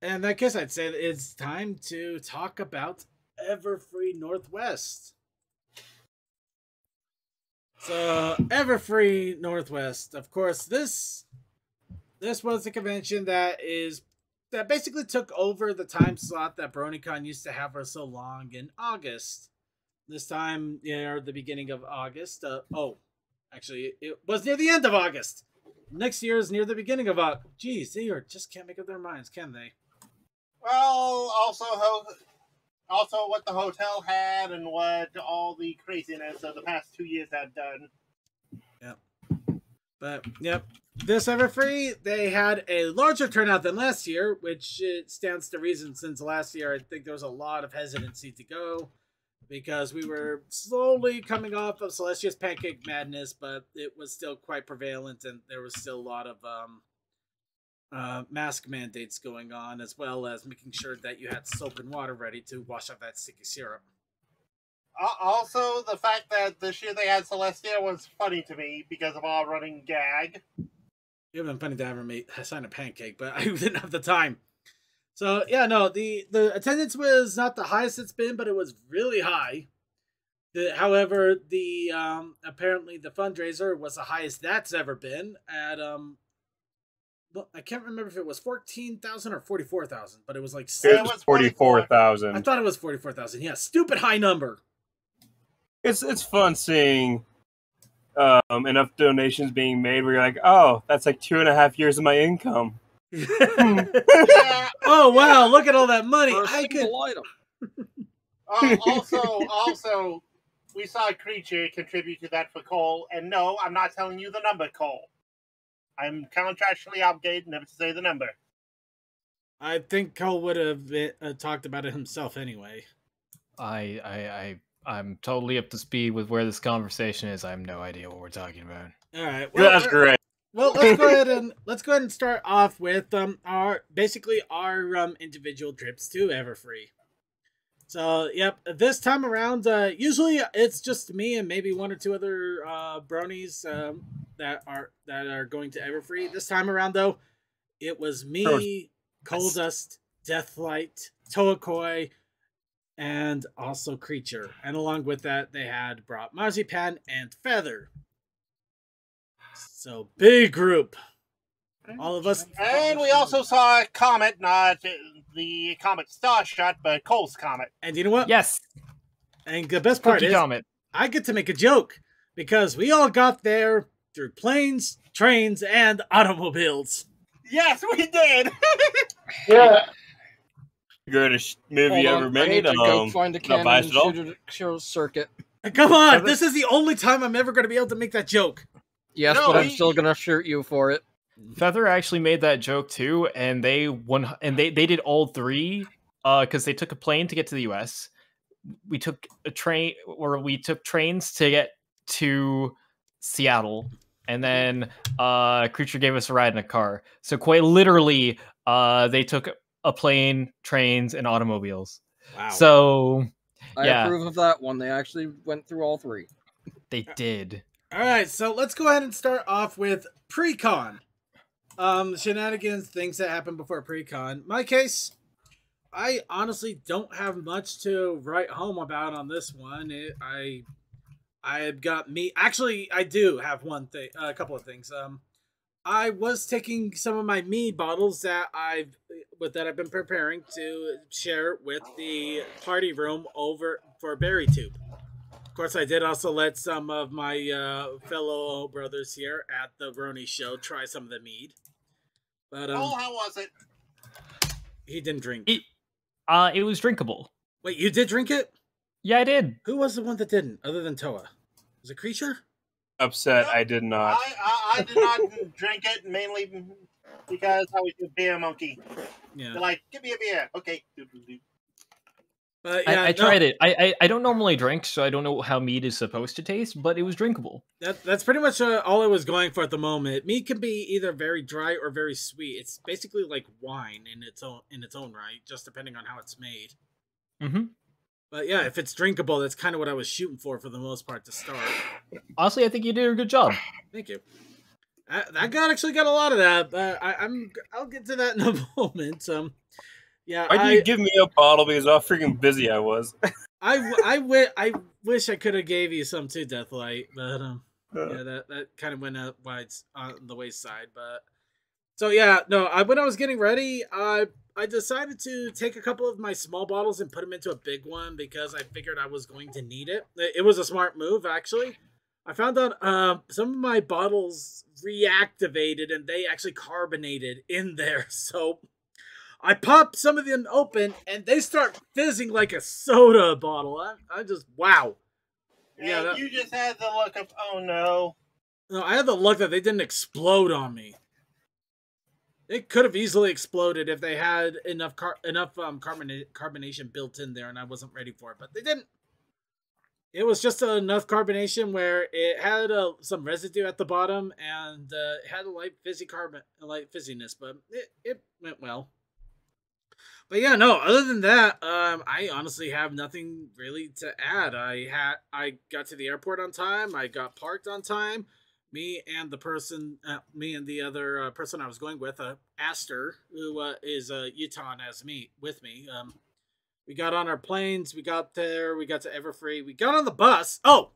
in that case, I'd say it's time to talk about Everfree Northwest. So, Everfree Northwest, of course, this was a convention that basically took over the time slot that BronyCon used to have for so long in August. This time, the beginning of August. Actually, it was near the end of August. Next year is near the beginning of August. Geez, they just can't make up their minds, can they? Well, also what the hotel had and what all the craziness of the past 2 years had done. Yep. But, yep. This Everfree, they had a larger turnout than last year, which stands to reason since last year I think there was a lot of hesitancy to go because we were slowly coming off of Celestia's Pancake Madness, but it was still quite prevalent and there was still a lot of mask mandates going on, as well as making sure that you had soap and water ready to wash off that sticky syrup. Also, the fact that this year they had Celestia was funny to me because of our running gag. It would have been funny to ever sign a pancake, but I didn't have the time. So, yeah, no, the attendance was not the highest it's been, but it was really high. However, apparently the fundraiser was the highest that's ever been at, well, I can't remember if it was 14,000 or 44,000, but it was like... It was 44,000. I thought it was 44,000. Yeah, stupid high number. It's fun seeing enough donations being made where you're like, oh, that's like 2.5 years of my income. Yeah. Oh wow! Look at all that money. I could. Also, we saw a creature contribute to that for Cole, and no, I'm not telling you the number, Cole. I'm contractually obligated never to say the number. I think Cole would have talked about it himself anyway. I'm totally up to speed with where this conversation is. I have no idea what we're talking about. All right, well, that's great. Well, let's go ahead and start off with our individual trips to Everfree. So, yep, this time around, usually it's just me and maybe one or two other bronies that are going to Everfree. This time around, though, it was me, Coldust, Deathlight, Toakoi, and also Creature. And along with that, they had brought Marzipan and Feather. So, big group. All of us. And we also saw Comet, not the Comet Starshot, but Cole's Comet. And you know what? Yes. And the best part is, Comet. I get to make a joke because we all got there through planes, trains, and automobiles. Yes, we did. Yeah. Greatest movie ever made. I need to go find a cannon and shoot a circuit. Come on, this is the only time I'm ever going to be able to make that joke. Yes, no, but I'm still gonna shoot you for it. Feather actually made that joke too, and they did all three because they took a plane to get to the U.S. We took a train, or we took trains to get to Seattle, and then Creature gave us a ride in a car. So quite literally, they took a plane, trains, and automobiles. Wow. So I approve of that one. They actually went through all three. They did. All right, so let's go ahead and start off with pre-con. Shenanigans, things that happened before pre-con. My case, I honestly don't have much to write home about on this one. I've got me. Actually, I do have one thing, a couple of things. I was taking some of my mead bottles that I've been preparing to share with the party room over for Berry Tube. Of course, I did also let some of my fellow brothers here at the Brony show try some of the mead. But how was it? He didn't drink. It was drinkable. Wait, you did drink it? Yeah, I did. Who was the one that didn't, other than Toa? Was it Creature? Upset, I did not. I did not drink it, mainly because I was a beer monkey. Yeah. They're like, give me a beer. Okay. Yeah, I tried it. I don't normally drink, so I don't know how mead is supposed to taste, but it was drinkable. That's pretty much all I was going for at the moment. Mead can be either very dry or very sweet. It's basically like wine in its own right, just depending on how it's made. Mm-hmm. But yeah, if it's drinkable, that's kind of what I was shooting for the most part to start. Honestly, I think you did a good job. Thank you. I actually got a lot of that, but I'll get to that in a moment. Yeah, Why did you give me a bottle because of how freaking busy I was? I wish I could have gave you some too, Deathlight, but yeah, that kind of went up wide on the wayside. But so yeah, no, when I was getting ready, I decided to take a couple of my small bottles and put them into a big one because I figured I was going to need it. It was a smart move, actually. I found out some of my bottles reactivated and they actually carbonated in there, so I pop some of them open, and they start fizzing like a soda bottle. I just, wow. Yeah, you just had the look of, oh no. No, I had the luck that they didn't explode on me. It could have easily exploded if they had enough carbonation built in there, and I wasn't ready for it. But they didn't. It was just enough carbonation where it had some residue at the bottom, and it had a light fizziness, but it went well. But yeah, no, other than that, I honestly have nothing really to add. I got to the airport on time. I got parked on time. Me and the other person I was going with, Aster, who is Utah with me. We got on our planes. We got there. We got to Everfree. We got on the bus. Oh,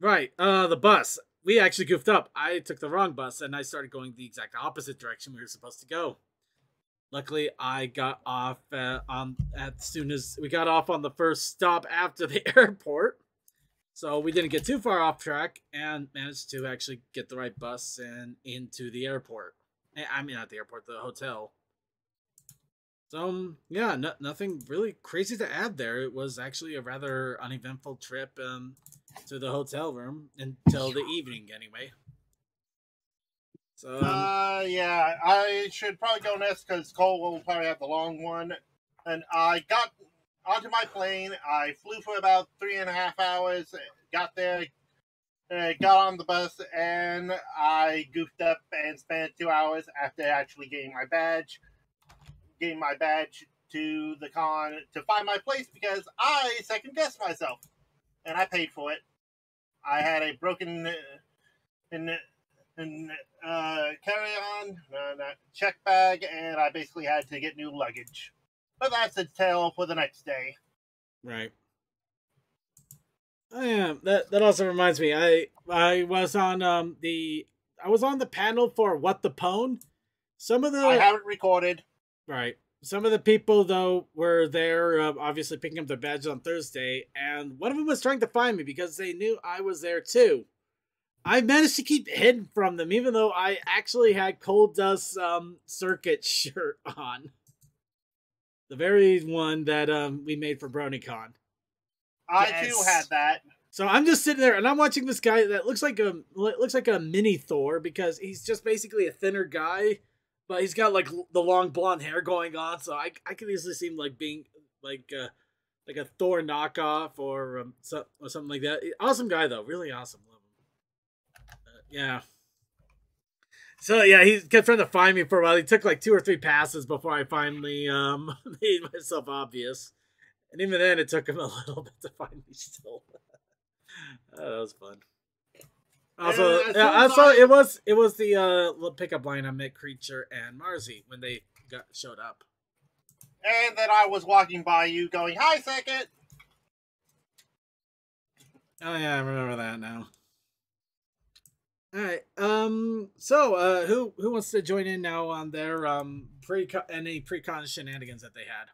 right. The bus. We actually goofed up. I took the wrong bus, and I started going the exact opposite direction we were supposed to go. Luckily, I got off as soon as we got off on the first stop after the airport. So we didn't get too far off track and managed to actually get the right bus and into the airport. I mean, not the airport, the hotel. So, yeah, nothing really crazy to add there. It was actually a rather uneventful trip to the hotel room until the evening, anyway. So, yeah, I should probably go next because Cole will probably have the long one. And I got onto my plane. I flew for about 3.5 hours. Got there, got on the bus, and I goofed up and spent 2 hours after actually getting my badge. Getting my badge to the con to find my place because I second guessed myself, and I paid for it. I had a broken carry-on, check bag, and I basically had to get new luggage. But that's a tale for the next day. Right. Oh yeah, that also reminds me. I was on the panel for What the Pwn. I haven't recorded. Right. Some of the people though were there, obviously picking up their badges on Thursday, and one of them was trying to find me because they knew I was there too. I managed to keep hidden from them, even though I actually had Coal Dust Circuit shirt on. The very one that we made for BronyCon. I too had that. So I'm just sitting there and I'm watching this guy that looks like a mini Thor because he's just basically a thinner guy, but he's got like the long blonde hair going on. So I could easily see him like being like a Thor knockoff or something like that. Awesome guy though, really awesome. Yeah. So yeah, he kept trying to find me for a while. He took like 2 or 3 passes before I finally made myself obvious. And even then, it took him a little bit to find me still. That was fun. Also, it was the pickup line I met Creature and Marzi when they showed up. And then I was walking by you, going, "Hi, Second." Oh yeah, I remember that now. All right. So, who wants to join in now on their any pre-con shenanigans that they had?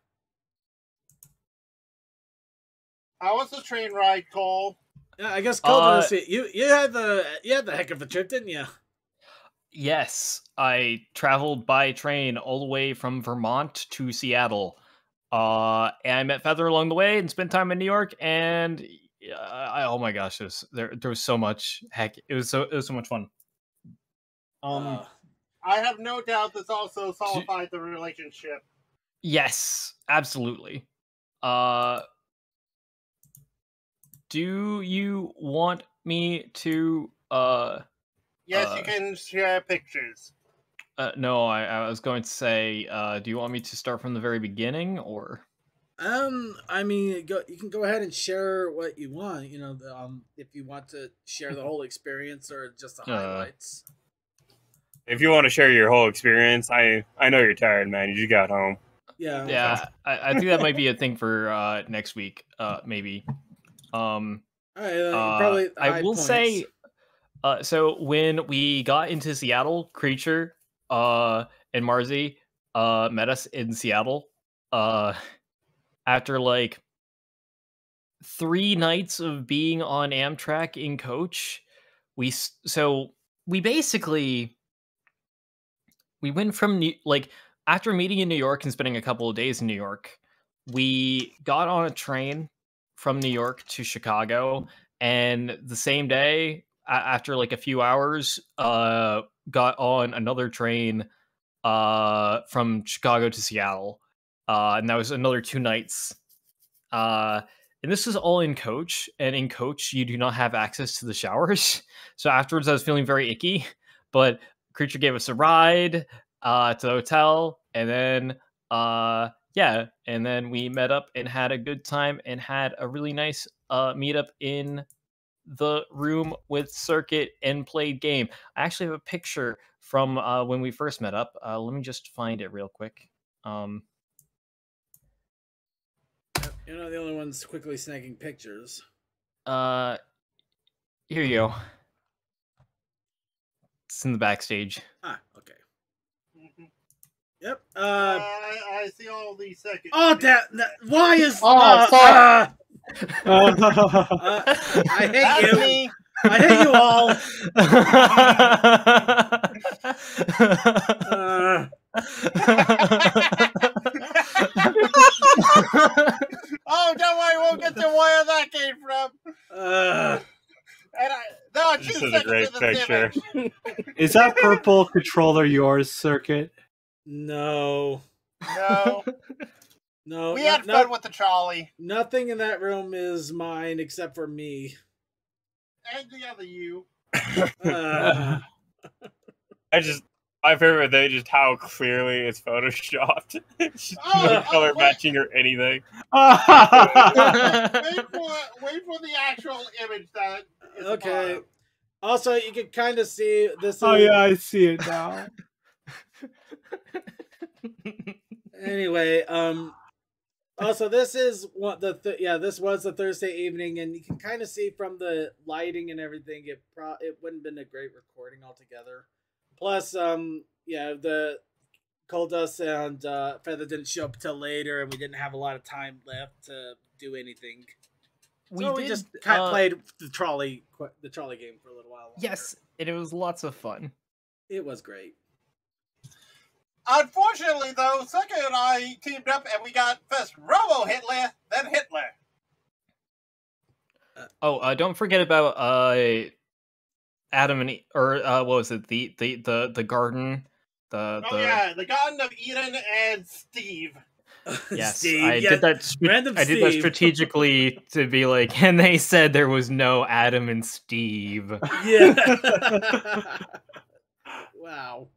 How was the train ride, Cole? Yeah, I guess Cole. You had the heck of a trip, didn't you? Yes, I traveled by train all the way from Vermont to Seattle. And I met Feather along the way and spent time in New York. And oh my gosh, there was so much. Heck, it was so much fun. I have no doubt this also solidified the relationship. Yes, absolutely. Do you want me to Yes, you can share pictures. No, I was going to say, do you want me to start from the very beginning, or? I mean, you can go ahead and share what you want. You know, if you want to share the whole experience or just the highlights. If you want to share your whole experience, I know you're tired, man. You just got home. Yeah. Yeah, I think that might be a thing for next week, maybe. All right, probably I high will points. say, so when we got into Seattle, Creature, and Marzi, met us in Seattle, after like 3 nights of being on Amtrak in coach. We basically we went from after meeting in New York and spending a couple of days in New York, we got on a train from New York to Chicago, and the same day, after like a few hours, got on another train from Chicago to Seattle, and that was another 2 nights. And this is all in coach, and in coach you do not have access to the showers. So afterwards I was feeling very icky, but Creature gave us a ride to the hotel, and then yeah, and then we met up and had a good time and had a really nice meetup in the room with Circuit and played game. I actually have a picture from when we first met up. Let me just find it real quick. You're not the only ones quickly snagging pictures. Here you go. It's in the backstage. Ah, okay. Mm-hmm. Yep. I see all these seconds. Oh, why is? Oh, fuck. I hate That's you. me. I hate you all. Oh, don't worry, we'll get to where that came from. This is a great picture. Is that purple controller yours, Circuit? No. No. No. We had fun with the trolley. Nothing in that room is mine except for me. And the other you. My favorite thing is just how clearly it's photoshopped. It's just no color matching or anything. Wait for the actual image that is okay. Also, you can kind of see this. Oh yeah, I see it now. Anyway, also this is what this was the Thursday evening, and you can kind of see from the lighting and everything, it wouldn't have been a great recording altogether. Plus, the Coldust and Feather didn't show up till later, and we didn't have a lot of time left to do anything. We just played the trolley game for a little while longer. Yes, and it was lots of fun. It was great. Unfortunately, though, Sucker and I teamed up, and we got first Robo Hitler, then Hitler. Don't forget about Adam and what was it? The garden. The Garden of Eden and Steve. Yes, Steve, I did that. I did that strategically to be like, and they said there was no Adam and Steve. Yeah. Wow.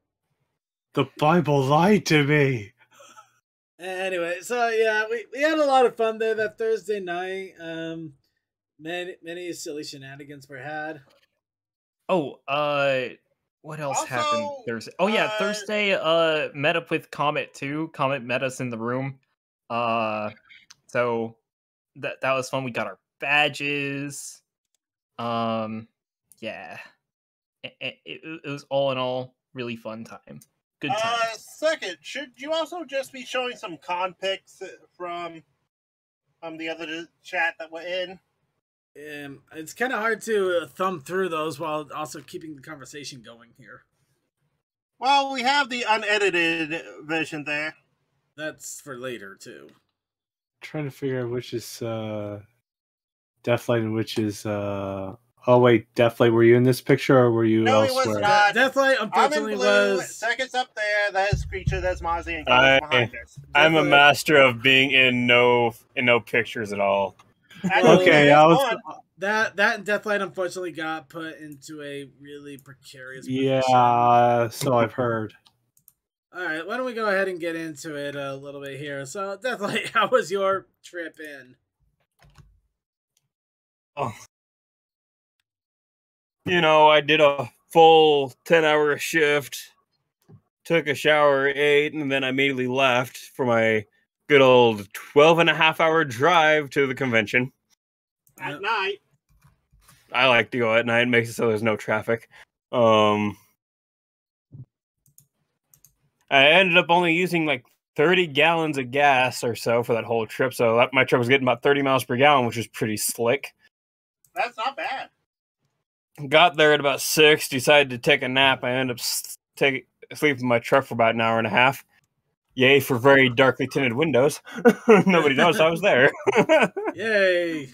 The Bible lied to me. Anyway, so yeah, we had a lot of fun there that Thursday night. Many silly shenanigans were had. Oh, what else happened Thursday? Oh yeah, Thursday met up with Comet too. Comet met us in the room. So that was fun. We got our badges. Yeah. It was all in all really fun time. Good time. Second, should you also just be showing some con pics from the other chat that we're in? It's kind of hard to thumb through those while also keeping the conversation going here. Well, we have the unedited version there. That's for later too. Trying to figure out which is Deathlight and which is oh wait, Deathlight, were you in this picture or were you elsewhere? No, he was not. Deathlight unfortunately was. Seconds up there, there's Creature, there's Mozzie, and Gold's behind us. I'm a master of being in no pictures at all. Okay, I was that and Deathlight unfortunately got put into a really precarious position. Yeah, so I've heard. All right, why don't we go ahead and get into it a little bit here. So, Deathlight, how was your trip in? Oh. You know, I did a full 10-hour shift took a shower, ate, and then I immediately left for my good old 12.5-hour drive to the convention. At night. I like to go at night. It makes it so there's no traffic. I ended up only using like 30 gallons of gas or so for that whole trip. So my truck was getting about 30 miles per gallon, which was pretty slick. That's not bad. Got there at about 6, decided to take a nap. I ended up sleeping in my truck for about an hour and a half. Yay for very darkly tinted windows. Nobody noticed I was there. Yay.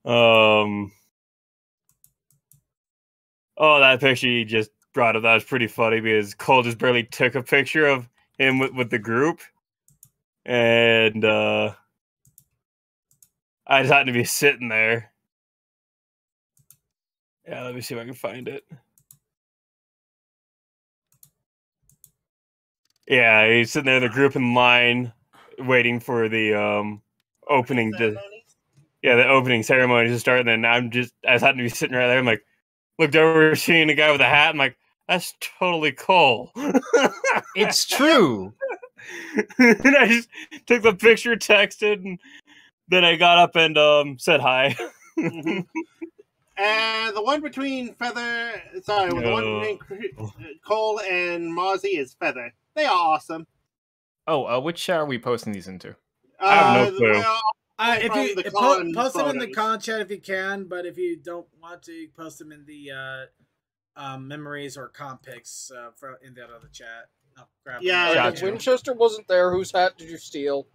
Oh, that picture you just brought up, that was pretty funny because Cole just barely took a picture of him with the group. And I just happened to be sitting there. Yeah, let me see if I can find it. Yeah, he's sitting there, the group in line, waiting for the opening. The opening ceremony to start. And then I just happened to be sitting right there. I'm like, looked over, seeing the guy with the hat. I'm like, that's totally Cole. It's true. And I just took the picture, texted, and then I got up and said hi. Mm-hmm. And the one between the one between Cole and Mozzie is Feather. They are awesome. Oh, which chat are we posting these into? I have no clue. If you post them in the con chat if you can, but if you don't want to, post them in the memories or comp pics in that other chat. I'll grab them. Gotcha. Winchester wasn't there. Whose hat did you steal?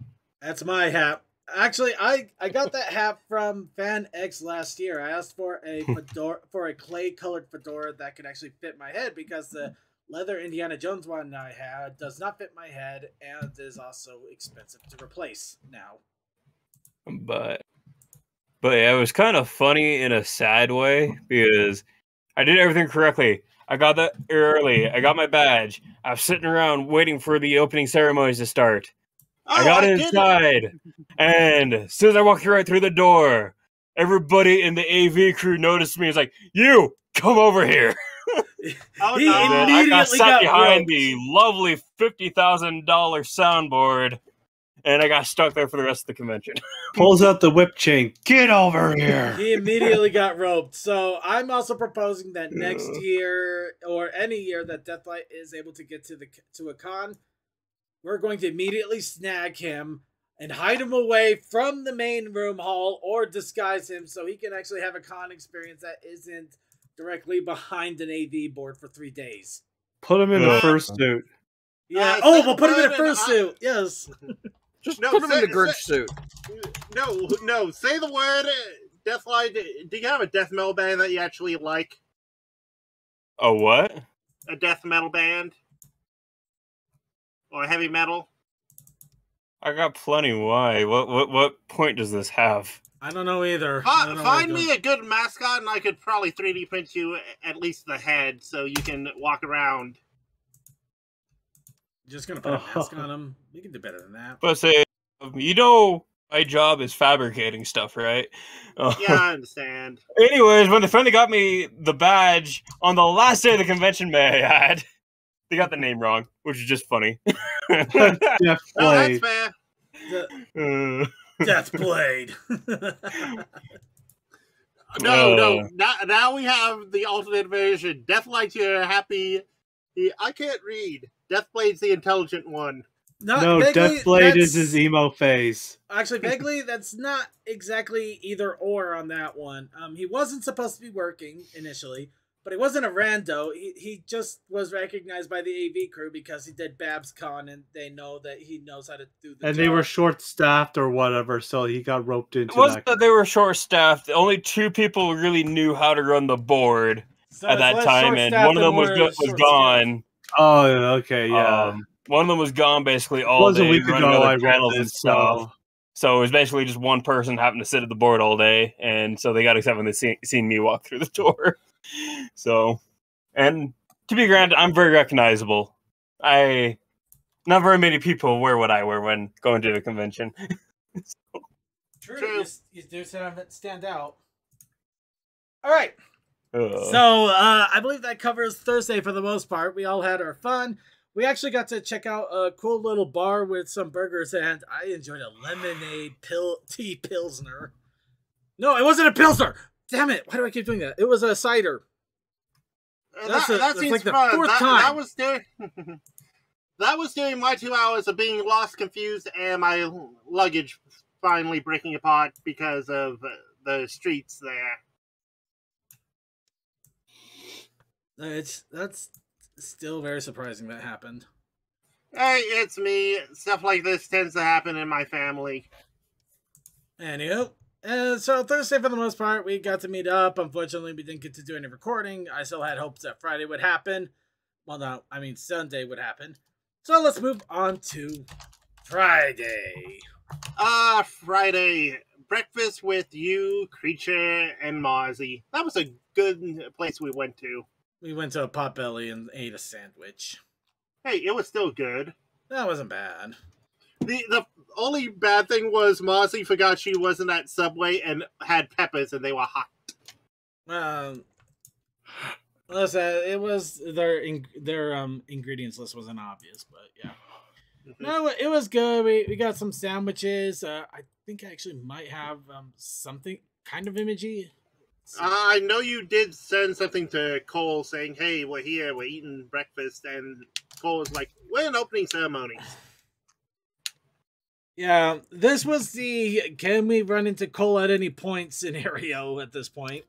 That's my hat. Actually, I got that hat from Fan X last year. I asked for a fedora, for a clay colored fedora that could actually fit my head because the leather Indiana Jones one I had does not fit my head and is also expensive to replace now. But yeah, it was kind of funny in a sad way because I did everything correctly. I got that early. I got my badge. I was sitting around waiting for the opening ceremonies to start. I got inside, and as soon as I walked right through the door, everybody in the AV crew noticed me. It's like, you, come over here. He immediately I got sat behind roped. the lovely $50,000 soundboard, and I got stuck there for the rest of the convention. Pulls out the whip chain. Get over here. He immediately got roped. So I'm also proposing that next year or any year that Deathlight is able to get to a con, we're going to immediately snag him and hide him away from the main room hall or disguise him so he can actually have a con experience that isn't directly behind an AV board for 3 days. Put him in a fursuit. Yeah. We'll put him in a fursuit. Yes. Just put him in the Grinch suit. No. Say the word, Deathlight. Do you have a death metal band that you actually like? A what? A death metal band? Or heavy metal? I got plenty. Why? What point does this have? I don't know either. Find me a good mascot, and I could probably 3D print you at least the head, so you can walk around. Just gonna put a mask on him. We can do better than that. But say, you know, my job is fabricating stuff, right? Yeah, I understand. Anyways, when they finally got me the badge on the last day of the convention, may I add, they got the name wrong, which is just funny. Death No, that's Blade. fair. Death Blade. No. Now we have the alternate version. Deathlight's your happy. I can't read. Deathblade's the intelligent one. No, Death Blade is his emo phase. Actually, vaguely, that's not exactly either or on that one. He wasn't supposed to be working initially, but he wasn't a rando. He just was recognized by the AV crew because he did BabsCon, and they know that he knows how to do the job. They were short-staffed or whatever, so he got roped into It wasn't that they were short-staffed. Only 2 people really knew how to run the board at that time, and one of them was gone. Oh, okay, yeah. One of them was gone basically all day. It was a week ago I read this, so it was basically just one person having to sit at the board all day, and so they got excited when they seen me walk through the door. So, and to be granted, I'm very recognizable. Not very many people wear what I wear when going to the convention. True. You do stand out. All right. So I believe that covers Thursday for the most part. We all had our fun. we actually got to check out a cool little bar with some burgers, and I enjoyed a lemonade tea pilsner. No, it wasn't a pilsner. Damn it! Why do I keep doing that? It was a cider. That seems like the fun. fourth time. That was during that was during my 2 hours of being lost, confused, and my luggage finally breaking apart because of the streets there. That's still very surprising that happened. Hey, it's me. Stuff like this tends to happen in my family. Anywho, so Thursday for the most part, we got to meet up. Unfortunately, we didn't get to do any recording. I still had hopes that Friday would happen. Well, no, I mean Sunday would happen. So let's move on to Friday. Friday. Breakfast with you, Creature, and Mozzie. That was a good place we went to. We went to a Potbelly and ate a sandwich. Hey, it was still good. That wasn't bad. The only bad thing was Mozzie forgot she wasn't at Subway and had peppers and they were hot. Listen, it was their ingredients list wasn't obvious, but yeah. No, it was good. We got some sandwiches. I think I actually might have something kind of imagey. I know you did send something to Cole saying, "Hey, we're here, we're eating breakfast," and Cole was like, "We're in opening ceremonies." Yeah, this was the "can we run into Cole at any point" scenario at this point.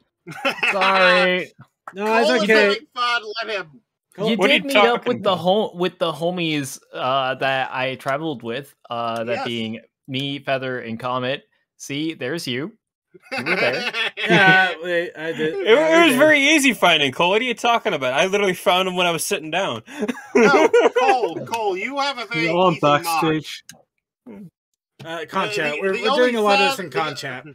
Sorry. No, Cole it's is okay. having fun. Let him. Cole, You What are did you meet up talking with the homies that I traveled with. That Yes. being me, Feather, and Comet. See, there's you. You were there. yeah, wait, I did. It was very easy finding Cole. What are you talking about? I literally found him when I was sitting down. No, Cole, you have a very You're all easy mark. backstage. Con chat. The We're only doing a lot of this sad- in con chat.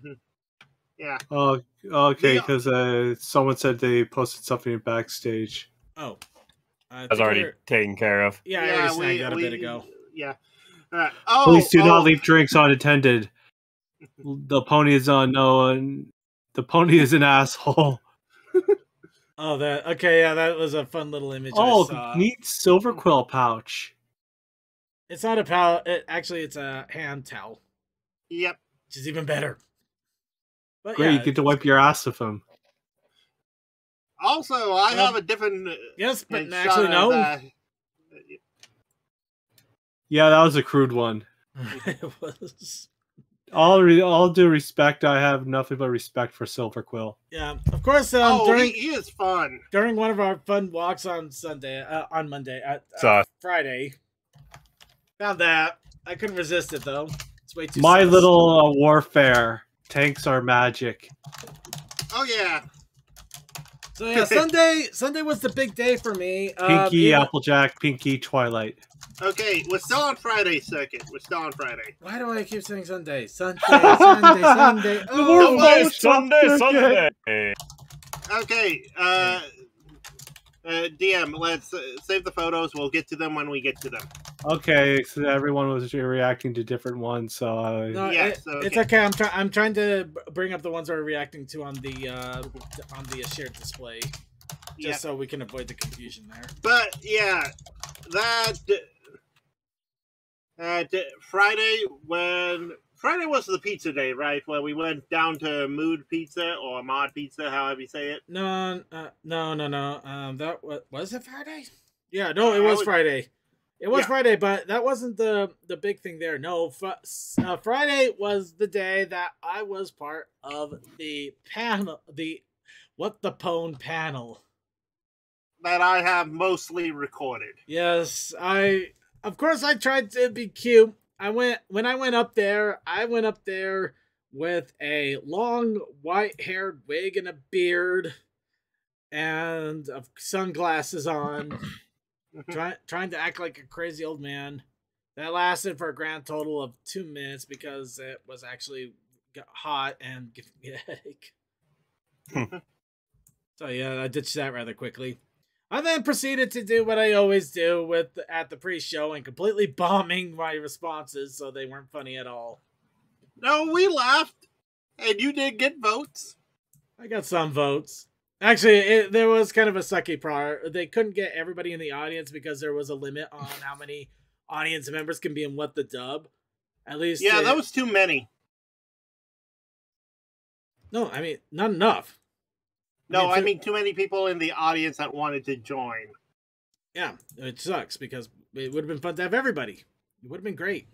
Yeah. Oh, okay, The- because someone said they posted something backstage. Oh, That's already taken care of. Yeah, I already snagged that a bit ago. Yeah. Please do not leave drinks unattended. The pony is unknown. The pony is an asshole. Oh, that okay. Yeah, that was a fun little image. I Oh, saw. neat silver quill pouch. It's not a pal. Actually, it's a hand towel, Yep. which is even better. But Great, yeah, you get to wipe your ass with them. Also, I have a different. yes, but shot actually of no. that. Yeah, that was a crude one. It was. All due respect, I have nothing but respect for Silver Quill. Yeah, of course. He is fun. During one of our fun walks on Friday, found that I couldn't resist it though. It's way too. My sus. little warfare. Tanks are magic. Oh yeah. So yeah, Sunday was the big day for me. Pinky, Applejack, Pinky, Twilight. Okay, we're still on Friday, second. We're still on Friday. Why do I keep saying Sunday? Sunday. Oh, Sunday. Okay, DM, let's save the photos. We'll get to them when we get to them. Okay, so everyone was reacting to different ones, so no, Yes, it's okay. I'm trying to bring up the ones we're reacting to on the shared display, just so we can avoid the confusion there. But yeah, that Friday was the pizza day, right? Where we went down to Mood Pizza or Mod Pizza, however you say it. No. That was it Friday? Yeah, no, it was Friday. It was Friday, but that wasn't the big thing there. No, Friday was the day that I was part of the panel, the What the Pwn panel. That I have mostly recorded. Yes, of course I tried to be cute. When I went up there with a long white-haired wig and a beard and sunglasses on. Trying to act like a crazy old man. That lasted for a grand total of 2 minutes because it was actually hot and giving me a headache. So yeah, I ditched that rather quickly. I then proceeded to do what I always do at the pre-show and completely bombing my responses so they weren't funny at all. No, we laughed, and you did get votes. I got some votes. Actually, there was kind of a sucky part. They couldn't get everybody in the audience because there was a limit on how many audience members can be in What the Dub. At least, Yeah, that was too many. No, I mean not enough. No, I mean too many people in the audience that wanted to join. Yeah, it sucks because it would have been fun to have everybody. It would have been great.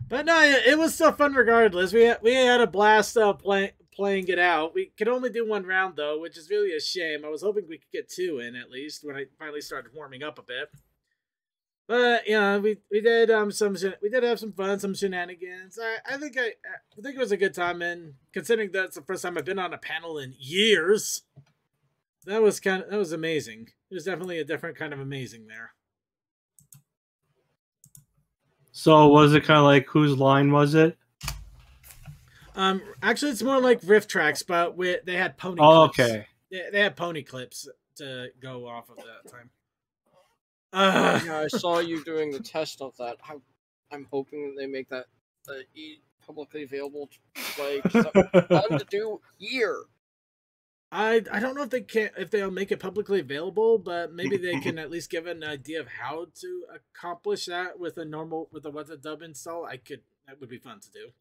But no, it was still fun regardless. We had a blast playing it out. We could only do one round though, which is really a shame. I was hoping we could get 2 in at least when I finally started warming up a bit. But yeah, we did have some fun, some shenanigans. I think it was a good time, and considering that's the first time I've been on a panel in years, that was amazing. It was definitely a different kind of amazing there. So was it kind of like whose line was it? Actually, it's more like riff tracks, but they had pony. Oh, clips. okay. They had pony clips to go off of that time. Yeah, I saw you doing the test of that. I'm hoping that they make that publicly available to play. Fun to do here. I don't know if they'll make it publicly available, but maybe they can at least give an idea of how to accomplish that with a What the Dub install. That would be fun to do.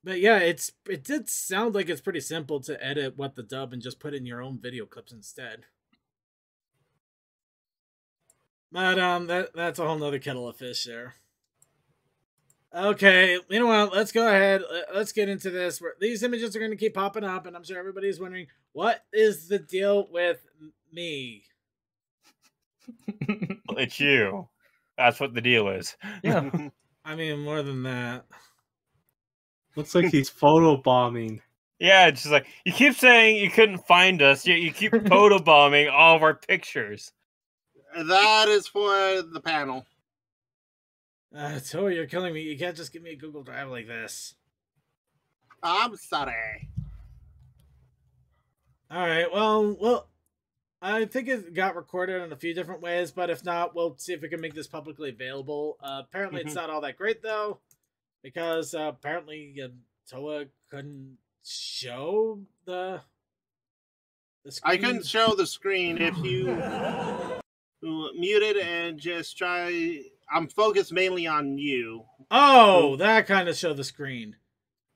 But yeah, it did sound like it's pretty simple to edit What the Dub and just put in your own video clips instead. But that's a whole nother kettle of fish there. Okay, you know what? Let's go ahead. Let's get into this. These images are going to keep popping up, and I'm sure everybody's wondering, what is the deal with me? It's you. That's what the deal is. Yeah. I mean, more than that. Looks like he's photobombing. Yeah, it's just like, you keep saying you couldn't find us, yet you keep photobombing all of our pictures. That is for the panel. Toy, you're killing me. You can't just give me a Google Drive like this. I'm sorry. Alright, well, I think it got recorded in a few different ways, but if not, we'll see if we can make this publicly available. Apparently it's not all that great, though, because apparently Toa couldn't show the screen. I couldn't show the screen. If you mute it and just try... I'm focused mainly on you. Oh, that kind of show the screen.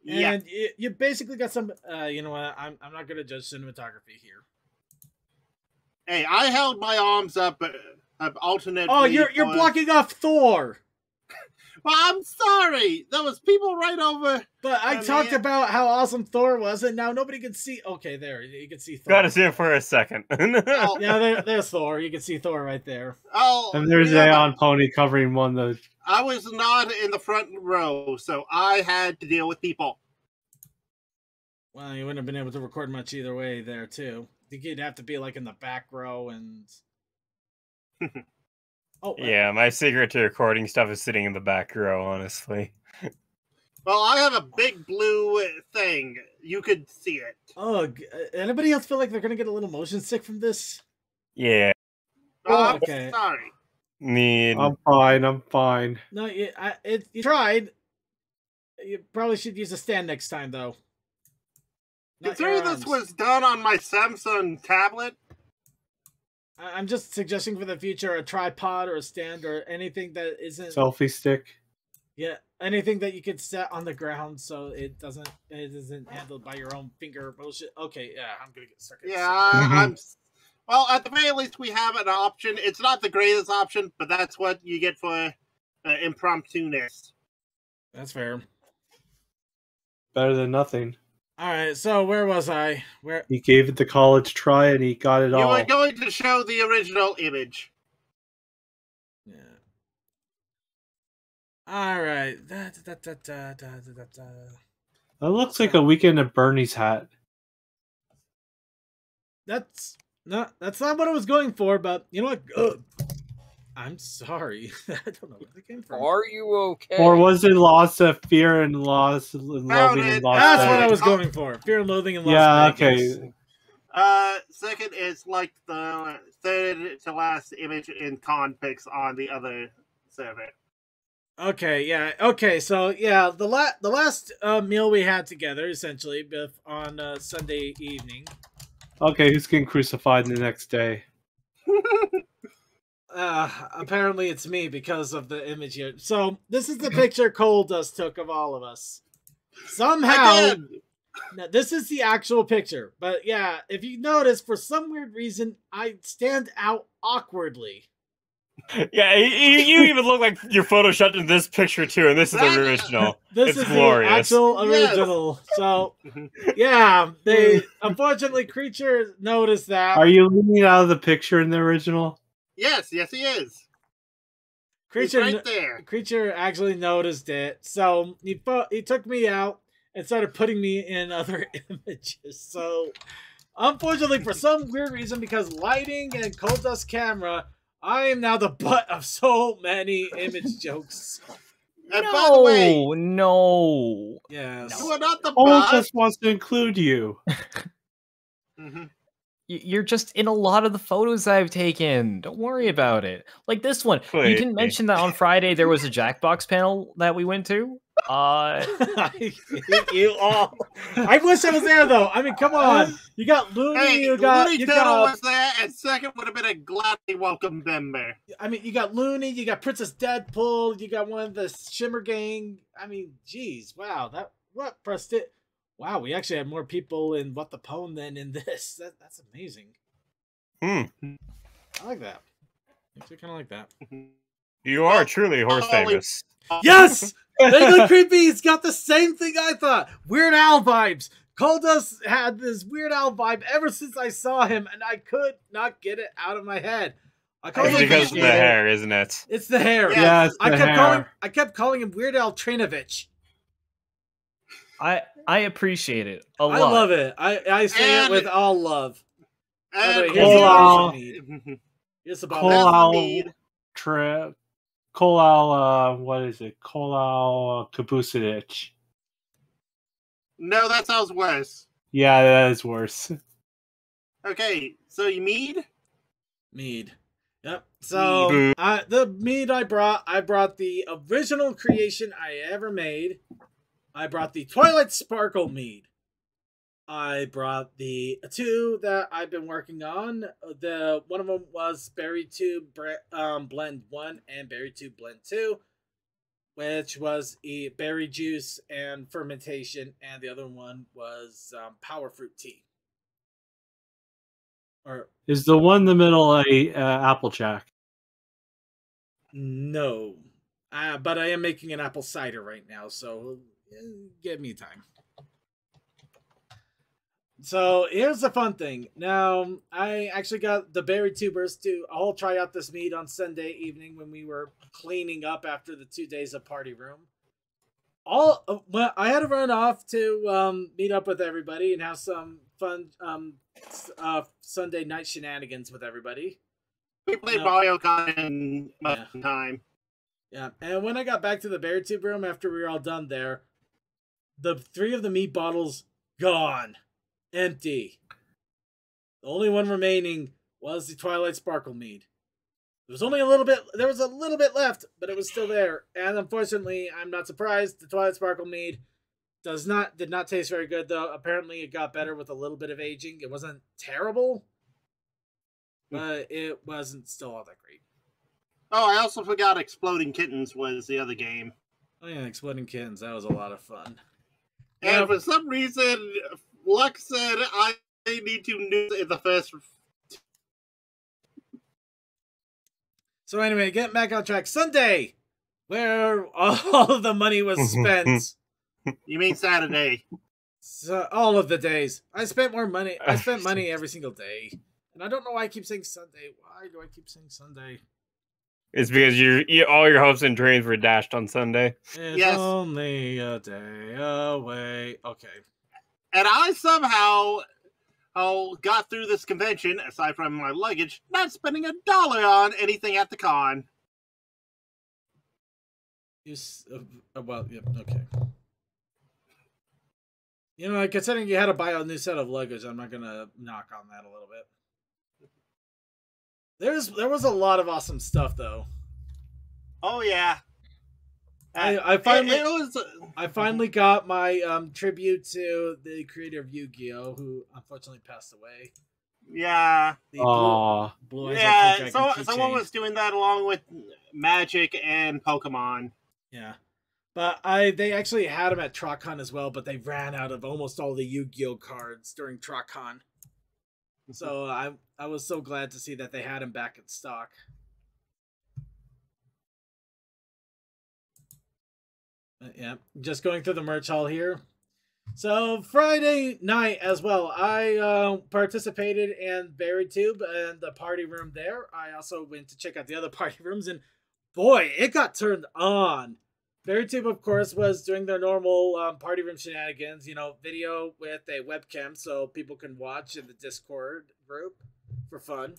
Yeah. And you basically got some... you know what? I'm not going to judge cinematography here. Hey, I held my arms up alternate. Oh, you're blocking off Thor. Well, I'm sorry. There was people right over. But I talked about how awesome Thor was, and now nobody can see. Okay, there you can see Thor. Gotta see it for a second. Yeah, there's Thor. You can see Thor right there. Oh, And there's Aeon Pony covering one of the... I was not in the front row, so I had to deal with people. Well, you wouldn't have been able to record much either way there, too. I think you'd have to be like in the back row and. Oh yeah, my secret to recording stuff is sitting in the back row, honestly. Well, I have a big blue thing. You could see it. Oh, anybody else feel like they're gonna get a little motion sick from this? Yeah. Oh, okay. I'm sorry. I'm fine. No, you tried. You probably should use a stand next time, though. Considering this was done on my Samsung tablet. I'm just suggesting for the future a tripod or a stand or anything that isn't Selfie stick. Yeah, anything that you could set on the ground so it isn't handled by your own finger motion. Okay, yeah, I'm gonna get stuck. I'm. Well, at the very least, we have an option. It's not the greatest option, but that's what you get for impromptu-ness. That's fair. Better than nothing. All right, so where was I? Where he gave it the college try and he got it all. You were going to show the original image. Yeah. All right. That looks like a Weekend at Bernie's hat. That's not what I was going for, but you know what? Ugh. I'm sorry. I don't know where they came from. Are you okay? Or was it Lost of Fear and Lost Loathing and Lost That's what I was going for. Fear and Loathing and Lost Vegas. Okay. Second is like the third to last image in con pics on the other server. Okay, yeah. Okay, so yeah, the last meal we had together, essentially, on Sunday evening. Okay, who's getting crucified the next day? Apparently it's me because of the image here. So this is the picture Cole Dust took of all of us. Somehow, now, this is the actual picture. But yeah, if you notice, for some weird reason, I stand out awkwardly. Yeah, you even look like you're photoshopped in this picture too, and this is the original. This It's is glorious. the actual original. Yes. So yeah, they unfortunately Creature noticed that. Are you leaning out of the picture in the original? Yes, he is. Creature He's right there. Creature actually noticed it, so he took me out and started putting me in other images. So unfortunately, for some weird reason, because lighting and Cold Dust camera, I am now the butt of so many image jokes. And by the way, No. Yes. you are not the Cole boss. just wants to include you. You're just in a lot of the photos I've taken. Don't worry about it. Like this one. You Wait. didn't mention that on Friday there was a Jackbox panel that we went to. I hate you all. I wish I was there though. I mean, come on. You got Looney. Hey, you got. Looney You Tunnel got. was there, and second would have been a gladly welcome member. I mean, you got Looney. You got Princess Deadpool. You got one of the Shimmer Gang. I mean, geez, wow. What prestige. Wow, we actually have more people in What the Pwn than in this. That's amazing. I like that. Actually, kind of like that. You are truly horse famous. Yes! Vaguely Creepy. He's got the same thing I thought. Weird Al vibes. Coldust had this Weird Al vibe ever since I saw him, and I could not get it out of my head. It's because of the hair, isn't it? It's the hair. Yeah, it's the hair. I kept calling him Weird Al Trainovich. I appreciate it a lot. I love it. I say it with all love. By the way, And here's the Cole bottle you need. Here's the Cole bottle. Al trip. Cole Al, what is it? Cole Al Kabusic. no, that sounds worse. Yeah, that is worse. Okay, so you mead? Mead. Yep. So the mead I brought the original creation I ever made. I brought the Twilight Sparkle mead. I brought the two that I've been working on. The one of them was Berry 2 Blend 1 and Berry 2 Blend 2, which was a berry juice and fermentation, and the other one was Power Fruit tea. Or Is the one in the middle a Applejack? no, but I am making an apple cider right now, so give me time. So here's the fun thing. Now, I actually got the berry tubers to all try out this mead on Sunday evening when we were cleaning up after the 2 days of party room. I had to run off to meet up with everybody and have some fun Sunday night shenanigans with everybody. We played Mario Kart in time. Yeah, and when I got back to the berry tube room after we were all done there, the 3 of the mead bottles gone. Empty. The only one remaining was the Twilight Sparkle mead. There was a little bit left, but it was still there. And unfortunately, I'm not surprised. The Twilight Sparkle mead did not taste very good, though. Apparently, it got better with a little bit of aging. It wasn't terrible, but it wasn't still all that great. Oh, I also forgot Exploding Kittens was the other game. Oh yeah, Exploding Kittens. That was a lot of fun. And for some reason, Lux said I need to news in the first. So anyway, getting back on track. Sunday, where all of the money was spent. You mean Saturday? So, all of the days. I spent more money. I spent money every single day. And I don't know why I keep saying Sunday. Why do I keep saying Sunday? It's because all your hopes and dreams were dashed on Sunday. It's only a day away. Okay. And I somehow got through this convention, aside from my luggage, not spending $1 on anything at the con. Well, yeah, okay. You know, considering you had to buy a new set of luggage, I'm not gonna knock on that a little bit. There was a lot of awesome stuff, though. Oh yeah. I finally it was. I finally got my tribute to the creator of Yu-Gi-Oh, who unfortunately passed away. Yeah. The Aw. blue eyes Yeah, Dragon so someone keychain. was doing that along with Magic and Pokemon. Yeah. But they actually had them at TrotCon as well, but they ran out of almost all the Yu-Gi-Oh cards during TrotCon. So I was so glad to see that they had them back in stock. Yeah, just going through the merch hall here. So Friday night as well, I participated in BuriedTube and the party room there. I also went to check out the other party rooms, and boy, it got turned on. BuriedTube, of course, was doing their normal party room shenanigans. You know, video with a webcam so people can watch in the Discord group for fun.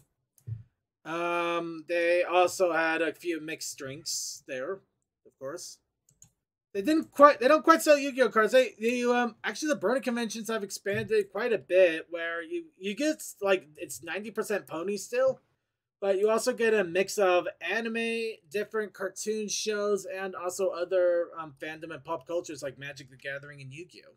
They also had a few mixed drinks there, of course. They don't quite sell Yu-Gi-Oh cards. They actually the Brony conventions have expanded quite a bit where you get like it's 90% pony still, but you also get a mix of anime, different cartoon shows, and also other fandom and pop cultures like Magic the Gathering and Yu-Gi-Oh.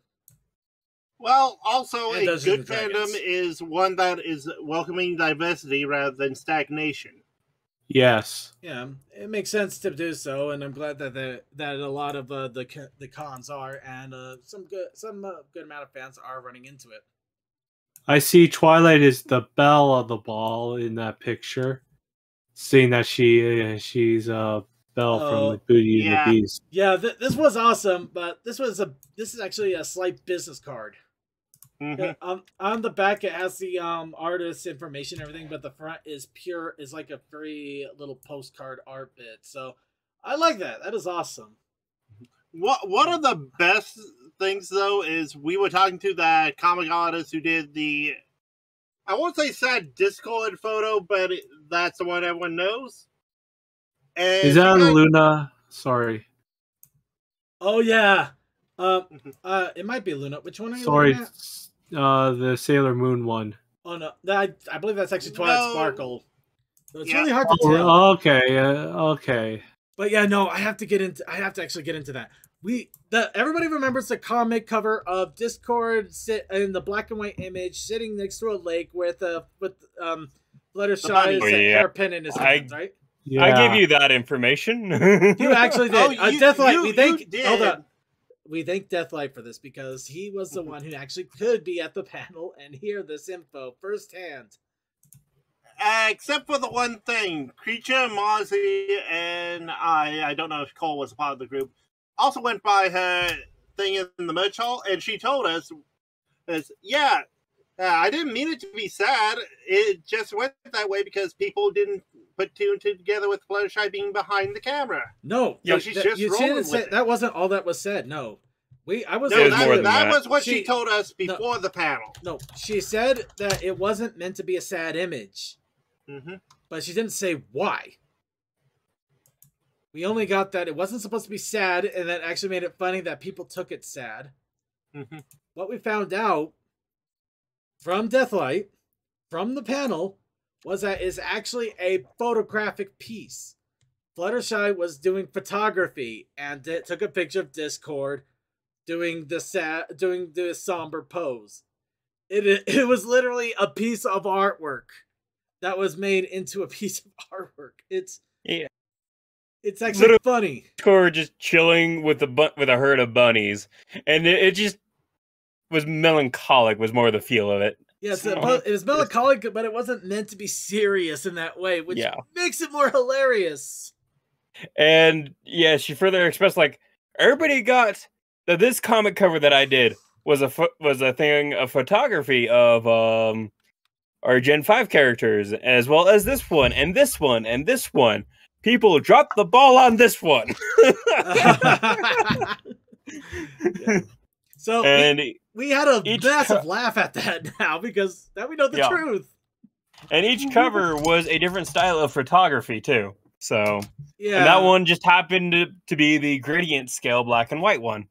Well, also And a Dungeons good and Dragons. fandom is one that is welcoming diversity rather than stagnation. Yes. Yeah, it makes sense to do so, and I'm glad that that a lot of the cons are, and some good amount of fans are running into it. I see Twilight is the belle of the ball in that picture, seeing that she's Belle from the Beauty and the yeah. Beast. Yeah, this was awesome, but this is actually a slight business card. Mm-hmm. On the back it has the artist information and everything, but the front is like a free little postcard art bit. So I like that. That is awesome. One of the best things though is we were talking to that comic artist who did the, I won't say sad Discord photo, but that's the one everyone knows. And Is that Luna? Sorry. Oh yeah. It might be Luna. Which one are you Sorry, looking at? the Sailor Moon one. Oh no, I believe that's actually Twilight Sparkle. So it's Yeah. really hard to tell. Oh, okay, okay. But yeah, no, I have to actually get into that. Everybody remembers the comic cover of Discord sit in the black and white image sitting next to a lake with Fluttershy's hairpin in his hands, right? Yeah. I gave you that information. You actually did. Oh, Deathlight, we thank did. hold on. We thank Deathlight for this because he was the one who actually could be at the panel and hear this info firsthand. Except for the one thing, Creature, Mozzie, and I don't know if Cole was a part of the group, also went by her thing in the merch hall, and she told us, I didn't mean it to be sad. It just went that way because people didn't put two and two together with Fluttershy being behind the camera. No, So she's just rolling with it. That wasn't all that was said. No, That was what she told us before the panel. No, she said that it wasn't meant to be a sad image. Mm-hmm. But she didn't say why. We only got that it wasn't supposed to be sad, and that actually made it funny that people took it sad. Mm-hmm. What we found out from Deathlight, from the panel, was that it's actually a photographic piece. Fluttershy was doing photography and took a picture of Discord doing the somber pose. It was literally a piece of artwork that was made into a piece of artwork. It's actually funny. Discord just chilling with a herd of bunnies, and it just was melancholic. Was more the feel of it. Yes, it was melancholic, but it wasn't meant to be serious in that way, which makes it more hilarious. And yeah, she further expressed like everybody got that this comic cover that I did was a photography of our Gen 5 characters, as well as this one and this one and this one. People dropped the ball on this one. Yeah. So we had a massive laugh at that now because now we know the truth. And each cover was a different style of photography too. So yeah, and that one just happened to be the gradient scale black and white one.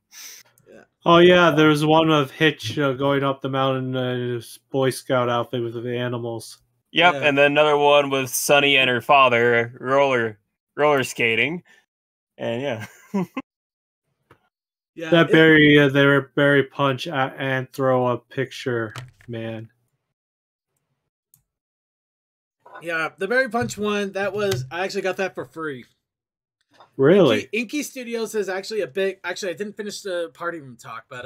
Yeah. Oh yeah, there was one of Hitch going up the mountain in his Boy Scout outfit with the animals. Yep, and then another one with Sunny and her father roller skating, and yeah. Yeah, That berry punch and throw a picture, man. Yeah, the Berry Punch one, I actually got that for free. Really? Inky Studios is actually I didn't finish the party room talk, but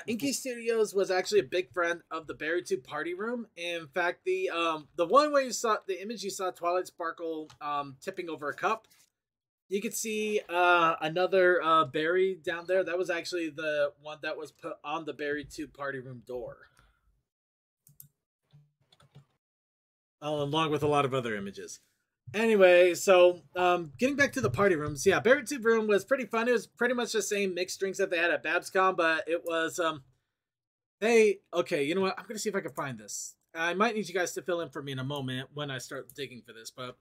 Inky Studios was actually a big friend of the Berry 2 party room. In fact, the one where you saw the image, you saw Twilight Sparkle tipping over a cup. You could see another berry down there. That was actually the one that was put on the Berry 2 party room door. Along with a lot of other images. Anyway, so getting back to the party rooms, yeah, Berry 2 room was pretty fun. It was pretty much the same mixed drinks that they had at BabsCon, but it was okay, you know what? I'm gonna see if I can find this. I might need you guys to fill in for me in a moment when I start digging for this, but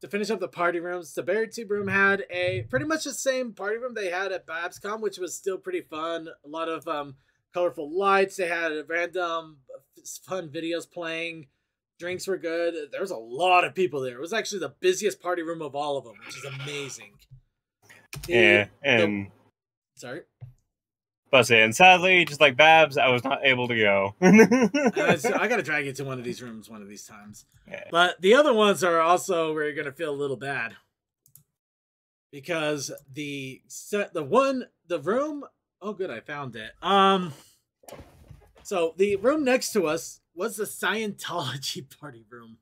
to finish up the party rooms, the Berry 2 room had a pretty much the same party room they had at BabsCon, which was still pretty fun. A lot of colorful lights. They had random fun videos playing. Drinks were good. There was a lot of people there. It was actually the busiest party room of all of them, which is amazing. Sorry. And sadly, just like Babs, I was not able to go. I gotta drag you to one of these rooms one of these times. Yeah. But the other ones are also where you're gonna feel a little bad. Because the room, oh good, I found it. So the room next to us was the Scientology party room.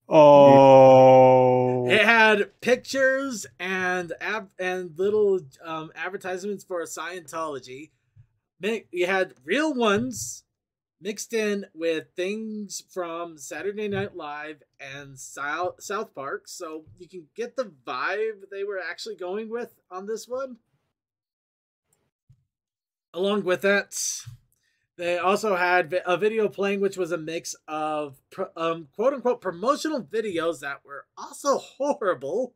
Oh. It had pictures and little advertisements for Scientology. You had real ones mixed in with things from Saturday Night Live and South Park, so you can get the vibe they were actually going with on this one. Along with that, they also had a video playing, which was a mix of quote-unquote promotional videos that were also horrible,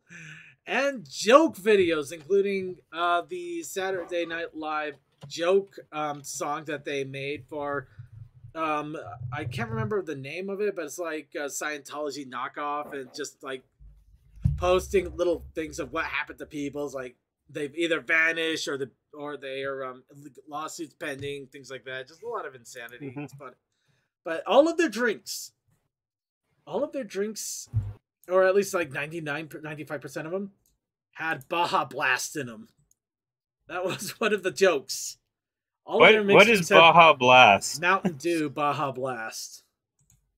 and joke videos, including the Saturday Night Live joke song that they made for, I can't remember the name of it, but it's like a Scientology knockoff, and just like posting little things of what happened to people. It's like they've either vanished or they are lawsuits pending, things like that. Just a lot of insanity. It's fun. But all of their drinks, or at least like 95% of them, had Baja Blast in them. That was one of the jokes. What is Baja Blast? Mountain Dew Baja Blast.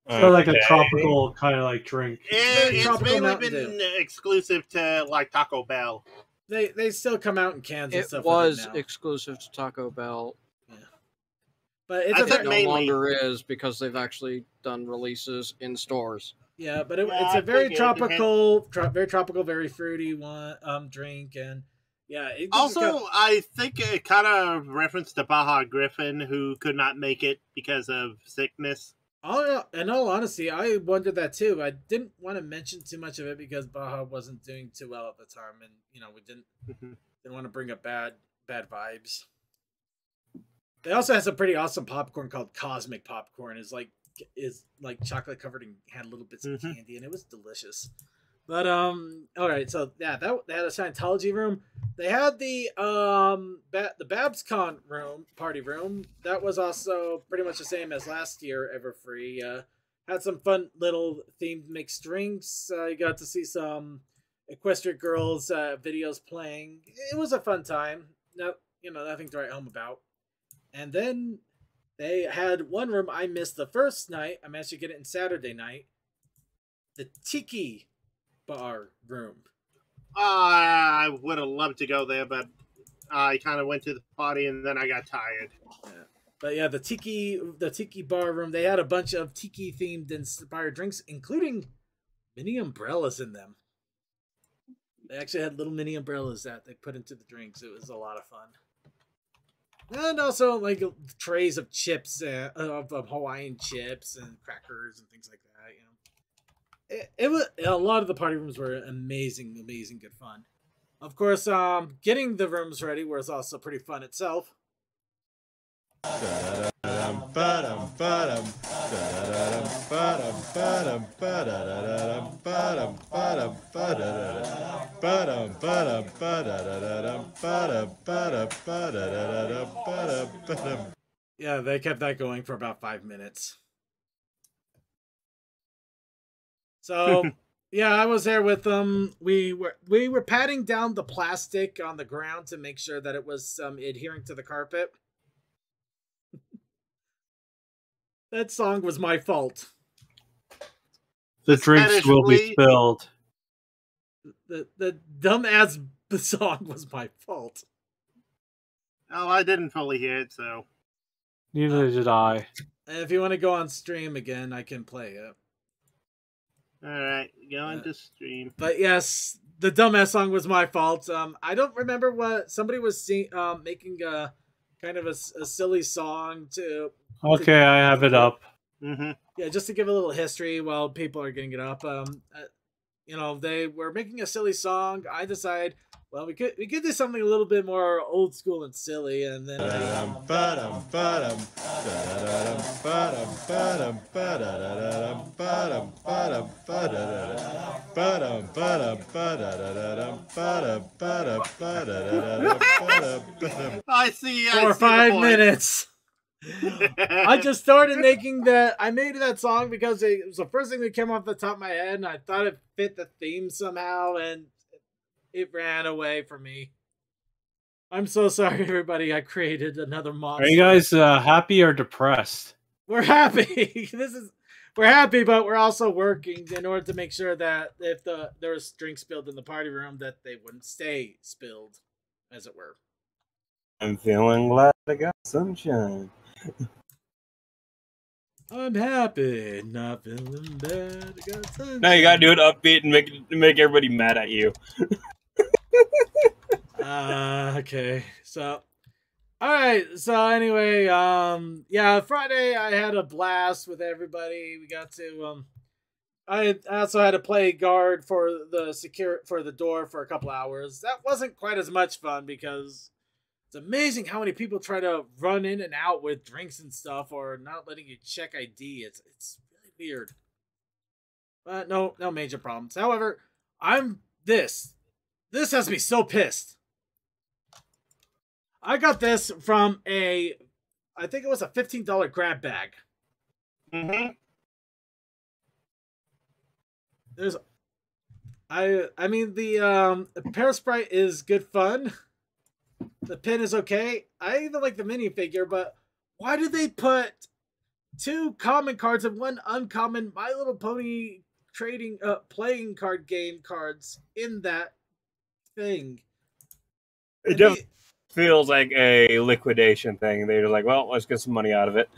So like a tropical kind of like drink. It's mainly been exclusive to like Taco Bell. They still come out in cans and stuff. It was exclusive to Taco Bell. Yeah. But it no longer is because they've actually done releases in stores. Yeah, but it's a very tropical, very fruity one drink, and yeah. I think it kind of referenced to Baja Griffin, who could not make it because of sickness. Oh, in all honesty, I wondered that too. I didn't want to mention too much of it because Baja wasn't doing too well at the time, and we didn't want to bring up bad vibes. They also had some pretty awesome popcorn called Cosmic Popcorn. Is like chocolate covered and had little bits of candy, and it was delicious. But all right, so yeah, they had a Scientology room. They had the BabsCon room, party room. That was also pretty much the same as last year, Everfree. Had some fun little themed mixed drinks. You got to see some Equestria Girls videos playing. It was a fun time. No, nothing to write home about. And then they had one room I missed the first night. I managed to get it in Saturday night. The Tiki Bar room. I would have loved to go there, but I kind of went to the party and then I got tired. Yeah. But yeah, the Tiki Bar room, they had a bunch of Tiki themed inspired drinks, including mini umbrellas in them. They actually had little mini umbrellas that they put into the drinks. It was a lot of fun. And also like trays of chips, of Hawaiian chips and crackers and things like that. It was a lot of the party rooms were amazing good fun. Of course, getting the rooms ready was also pretty fun itself. Yeah, they kept that going for about 5 minutes. So yeah, I was there with them. We were patting down the plastic on the ground to make sure that it was adhering to the carpet. That song was my fault. The drinks will be Especially- spilled. The dumbass song was my fault. Oh, I didn't fully hear it, so. Neither did I. And if you want to go on stream again, I can play it. Alright, going to stream. But yes, the dumbass song was my fault. I don't remember what somebody was making a kind of a silly song to. Okay, I have it up. Mm-hmm. Yeah, just to give a little history while people are getting it up. They were making a silly song. I decided, well, we could do something a little bit more old school and silly, and then I see. for 5 minutes. I just started making that. I made that song because it was the first thing that came off the top of my head, and I thought it fit the theme somehow, and it ran away from me. I'm so sorry, everybody. I created another monster. Are you guys happy or depressed? We're happy. We're happy, but we're also working in order to make sure that if there was drinks spilled in the party room, that they wouldn't stay spilled, as it were. I'm feeling glad I got sunshine. I'm happy, not feeling bad. I got sunshine. No, you gotta do it upbeat and make everybody mad at you. Okay. So, all right. So anyway, yeah, Friday I had a blast with everybody. We got to I also had to play guard for the door for a couple hours. That wasn't quite as much fun because it's amazing how many people try to run in and out with drinks and stuff or not letting you check ID. It's really weird. But no major problems. However, this has me so pissed. I got this from I think it was a $15 grab bag. Mm-hmm. I mean the Pear Sprite is good fun. The pin is okay. I even like the minifigure, but why did they put 2 common cards and 1 uncommon My Little Pony trading playing card game cards in that thing? It just feels like a liquidation thing. They're just like, well, let's get some money out of it.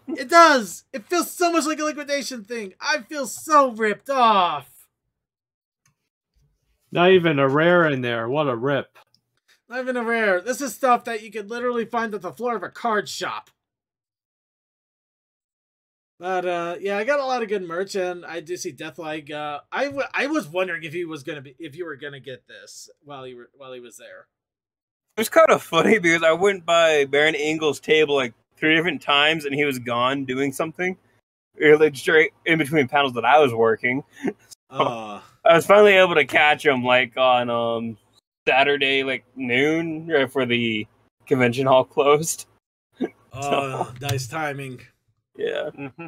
It does. It feels so much like a liquidation thing. I feel so ripped off. Not even a rare in there. What a rip. Not even a rare. This is stuff that you could literally find at the floor of a card shop. But yeah, I got a lot of good merch, and I do see Deathlag. I was wondering if you were gonna get this while he was there. It was kind of funny because I went by Baron Engel's table like 3 different times, and he was gone doing something. Like straight in between panels that I was working. I was finally able to catch him like on Saturday, like noon, right before the convention hall closed. Nice timing. Yeah. Mm-hmm.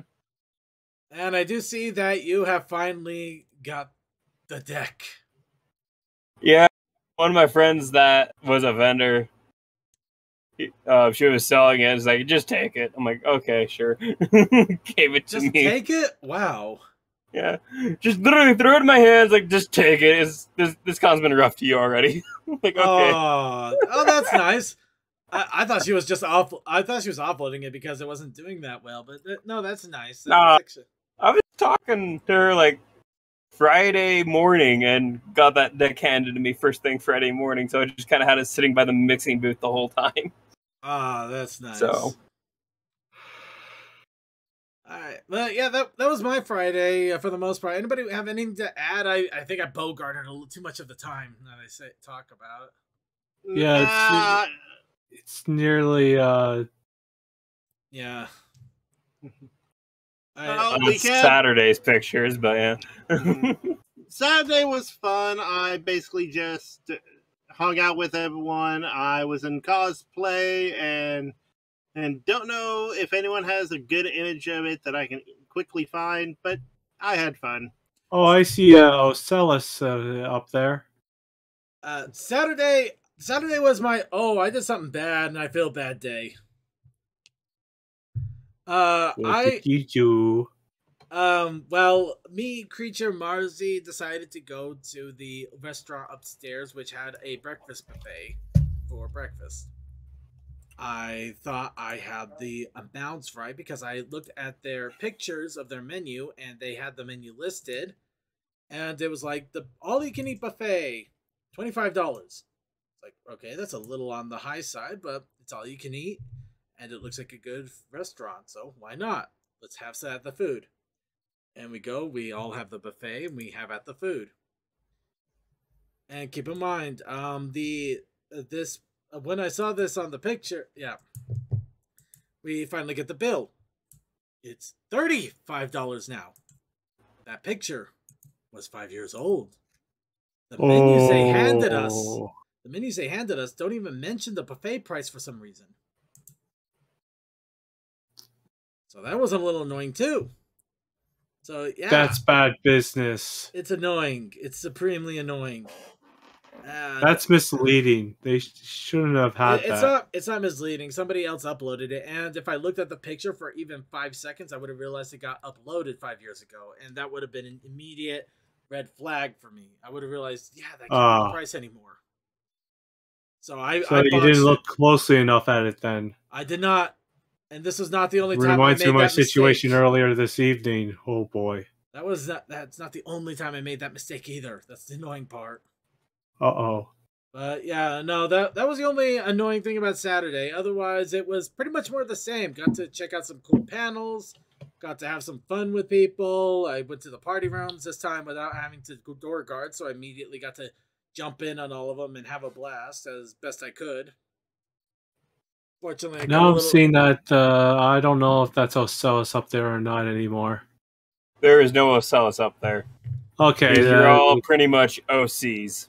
And I do see that you have finally got the deck. Yeah. One of my friends that was a vendor, she was selling it. It's like, just take it. I'm like, okay, sure. Gave it to Just me. take it? Wow. Yeah. Just literally threw it in my hands, like, just take it. This con's been rough to you already. Like, okay. Oh, that's nice. I thought she was just awful. I thought she was offloading it because it wasn't doing that well. But no, that's nice. Nah. I was talking to her like Friday morning and got that deck handed to me first thing Friday morning. So I just kind of had it sitting by the mixing booth the whole time. Ah, that's nice. So. All right. Well, yeah, that was my Friday for the most part. Anybody have anything to add? I think I bogarted a little too much of the time that I talk about it. Yeah, it's nearly Yeah. Oh, That's Saturday's pictures, but yeah. Saturday was fun. I basically just hung out with everyone. I was in cosplay and don't know if anyone has a good image of it that I can quickly find, but I had fun. Oh, I see Ocellus up there. Saturday was my I did something bad and I feel bad day. What did you do? Well, me, Creature, Marzi decided to go to the restaurant upstairs, which had a breakfast buffet for breakfast. I thought I had the amounts right because I looked at their pictures of their menu and they had the menu listed, and it was like the all-you-can-eat buffet, $25. It's like, okay, that's a little on the high side, but it's all you can eat, and it looks like a good restaurant, so why not? Let's have some at the food. And we all have the buffet, and we have at the food. And keep in mind, when I saw this on the picture, we finally get the bill. It's $35 now. That picture was 5 years old. The menus they handed us don't even mention the buffet price for some reason. So that was a little annoying too. So yeah, that's bad business. It's annoying. It's supremely annoying. That's misleading. They shouldn't have had that. It's not misleading. Somebody else uploaded it, and if I looked at the picture for even 5 seconds, I would have realized it got uploaded 5 years ago, and that would have been an immediate red flag for me. I would have realized, that can't be the price anymore. So you didn't look closely enough at it then. I did not, and this was not the only time. Reminds me of my situation earlier this evening. Oh boy, that's not the only time I made that mistake either. That's the annoying part. Uh-oh. But yeah, no, that was the only annoying thing about Saturday. Otherwise, it was pretty much more the same. Got to check out some cool panels. Got to have some fun with people. I went to the party rooms this time without having to go door guard, so I immediately got to jump in on all of them and have a blast as best I could. Fortunately, now I'm seeing that. I don't know if that's Ocellus up there or not anymore. There is no Ocellus up there. Okay, they're all pretty much OCs.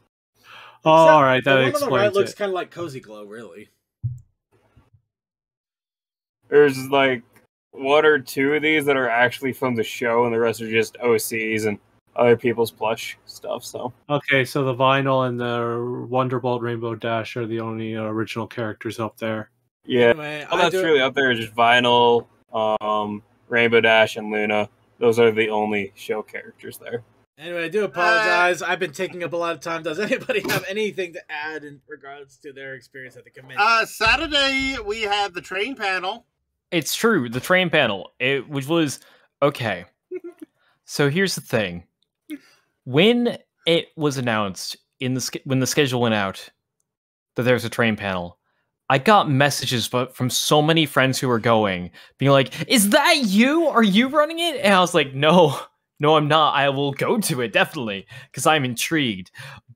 Oh, all right, that explains it. The one on the right looks it. kind of like Cozy Glow, really. There's like one or two of these that are actually from the show, and the rest are just OCs and other people's plush stuff. So okay, so the Vinyl and the Wonderbolt Rainbow Dash are the only original characters up there. Yeah, anyway, all that's really up there is just Vinyl, Rainbow Dash, and Luna. Those are the only show characters there. Anyway, I do apologize. I've been taking up a lot of time. Does anybody have anything to add in regards to their experience at the convention? Saturday, we had the train panel. It's true, the train panel, which was okay. So here's the thing: when it was announced when the schedule went out that there's a train panel, I got messages from so many friends who were going, being like, "Is that you? Are you running it?" And I was like, "No, I'm not. I will go to it, definitely, because I'm intrigued,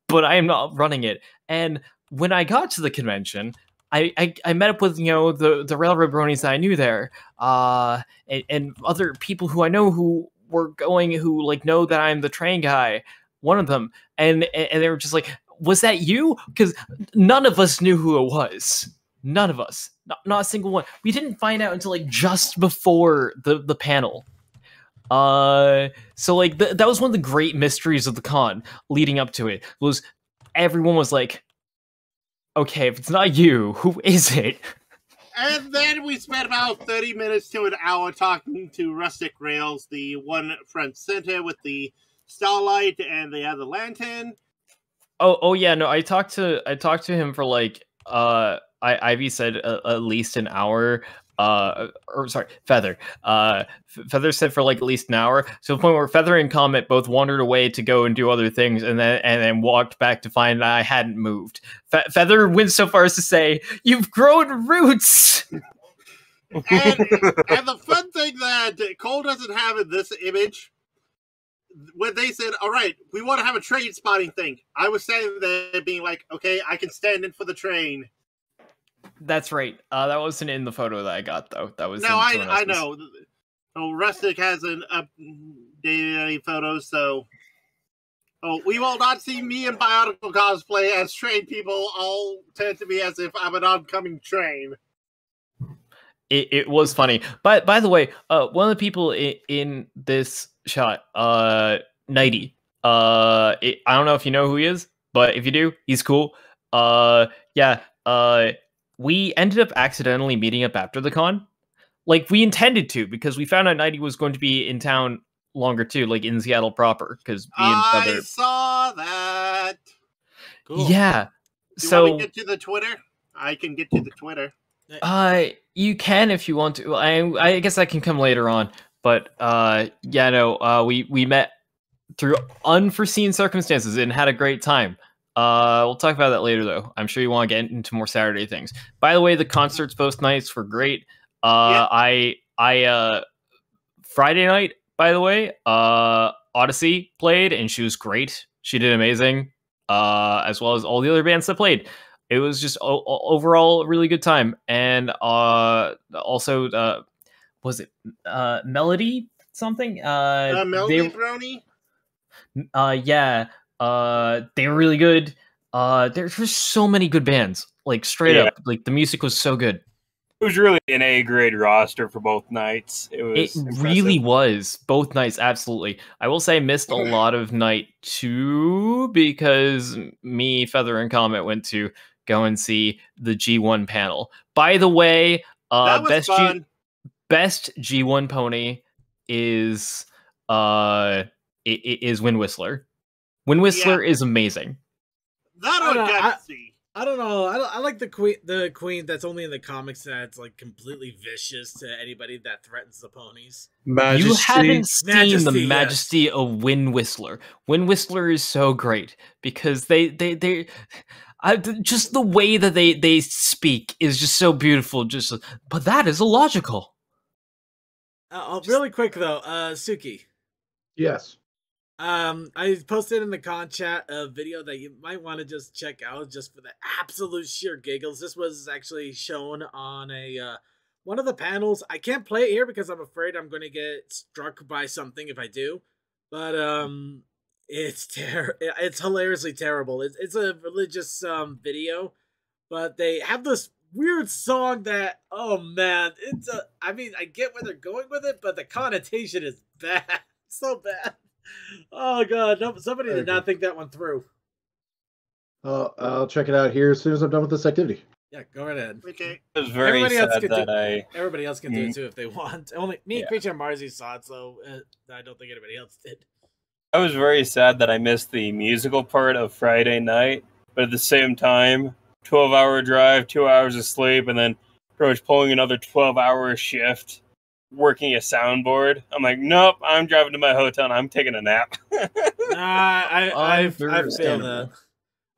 but I am not running it." And when I got to the convention, I met up with, the railroad bronies that I knew there, and other people who I know who were going, who know that I'm the train guy, one of them, and they were just like, "Was that you?" Because none of us knew who it was. None of us. Not a single one. We didn't find out until just before the panel. So that was one of the great mysteries of the con leading up to it. Was everyone was like, okay, if it's not you, who is it? And then we spent about 30 minutes to an hour talking to Rustic Rails, the one front center with the starlight and the other lantern. Oh yeah, no, I talked to him for Ivy said at least an hour. Or sorry, Feather. Feather said for at least an hour, to the point where Feather and Comet both wandered away to go and do other things, and then walked back to find that I hadn't moved. Feather went so far as to say, "You've grown roots." And the fun thing that Cole doesn't have in this image, when they said, "All right, we want to have a train spotting thing," I was standing there being like, "Okay, I can stand in for the train." That's right. That wasn't in the photo that I got though. That was No, in someone I else's. know. Oh, Rustic hasn't updated any photos, so we will not see me in Bionicle cosplay, as train people all tend to be as if I'm an oncoming train. It was funny. But by the way, one of the people in this shot, Nighty. I don't know if you know who he is, but if you do, he's cool. Yeah. We ended up accidentally meeting up after the con. Like we intended to, because we found out Nighty was going to be in town longer too, like in Seattle proper. Because I saw that. Cool. Yeah. Do you So want me to get to the Twitter? I can get to the Twitter. You can if you want to. I guess that can come later on. But yeah, no, we met through unforeseen circumstances and had a great time. We'll talk about that later, though. I'm sure you want to get into more Saturday things. By the way, the concerts both nights were great. I Friday night, by the way, Odyssey played and she was great. She did amazing, as well as all the other bands that played. It was just overall a really good time. And also, was it Melody something? Melody Brony? Yeah. They were really good. There's just so many good bands. Like straight up, like the music was so good. It was really an A-grade roster for both nights. It really was. Both nights, absolutely. I will say I missed a lot of night 2 because me, Feather, and Comet went to go and see the G1 panel. By the way, that was fun. Best G1 pony is Wind Whistler. Wind Whistler is amazing. That I got to see. I don't know. I like the queen that's only in the comics that's like completely vicious to anybody that threatens the ponies. Majesty. You haven't seen the majesty yes. of Wind Whistler. Wind Whistler is so great because they just the way that they speak is just so beautiful. But that is illogical. Really quick though, Suki. Yes. I posted in the con chat a video that you might want to just check out just for the absolute sheer giggles. This was actually shown on a one of the panels. I can't play it here because I'm afraid I'm going to get struck by something if I do. But it's hilariously terrible. It's a religious video, but they have this weird song that, oh man, I mean, I get where they're going with it, but the connotation is bad. So bad. Oh god, no, somebody did not think that one through. I'll check it out here as soon as I'm done with this activity. Yeah, go right ahead. Okay. It was very sad that everybody else can do it too if they want. Only me and Creature and Marzi saw it, so I don't think anybody else did. I was very sad that I missed the musical part of Friday night, but at the same time, 12-hour drive, 2 hours of sleep, and then pretty much pulling another 12-hour shift, working a soundboard. I'm like, nope, I'm driving to my hotel and I'm taking a nap. I feel that.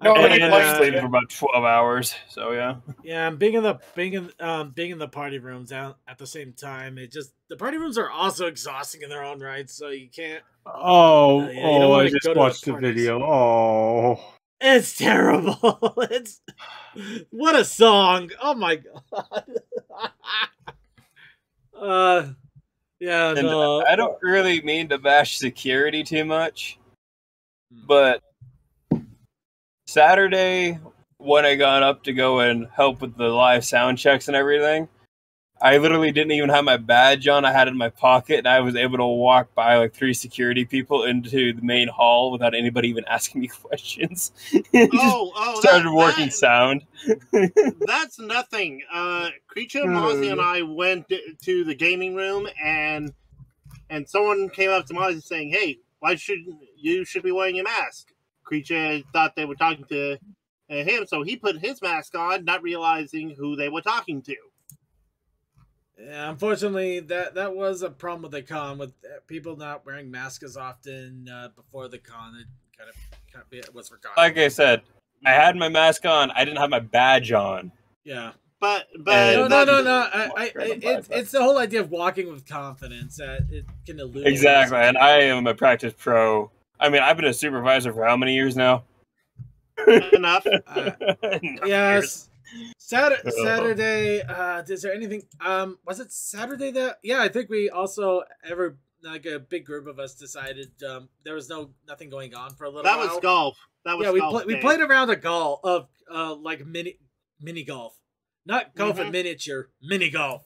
No, I sleep for about 12 hours. So yeah. Yeah, being in the party rooms at the same time, the party rooms are also exhausting in their own right. So you can't. I just watched the video. Oh, it's terrible. It's what a song. Oh my god. Yeah. No. I don't really mean to bash security too much, but Saturday, when I got up to go and help with the live sound checks and everything, I literally didn't even have my badge on. I had it in my pocket, and I was able to walk by like 3 security people into the main hall without anybody even asking me questions. Started working sound. That's nothing. Creature, Mozzie, and I went to the gaming room, and someone came up to Mozzie saying, "Hey, you should be wearing a mask." Creature thought they were talking to him, so he put his mask on, not realizing who they were talking to. Yeah, unfortunately, that was a problem with the con, with people not wearing masks as often before the con. It kind of was forgotten. Like I said, I had my mask on. I didn't have my badge on. Yeah. But no. It's the whole idea of walking with confidence that it can elude. Exactly, and I am a practice pro. I mean, I've been a supervisor for how many years now? Enough. Yes. Saturday. Is there anything? Was it Saturday that? Yeah, I think we also like a big group of us decided there was nothing going on for a little That while. was golf. That was golf. We played around a golf of like mini golf, not golf in miniature, mini golf.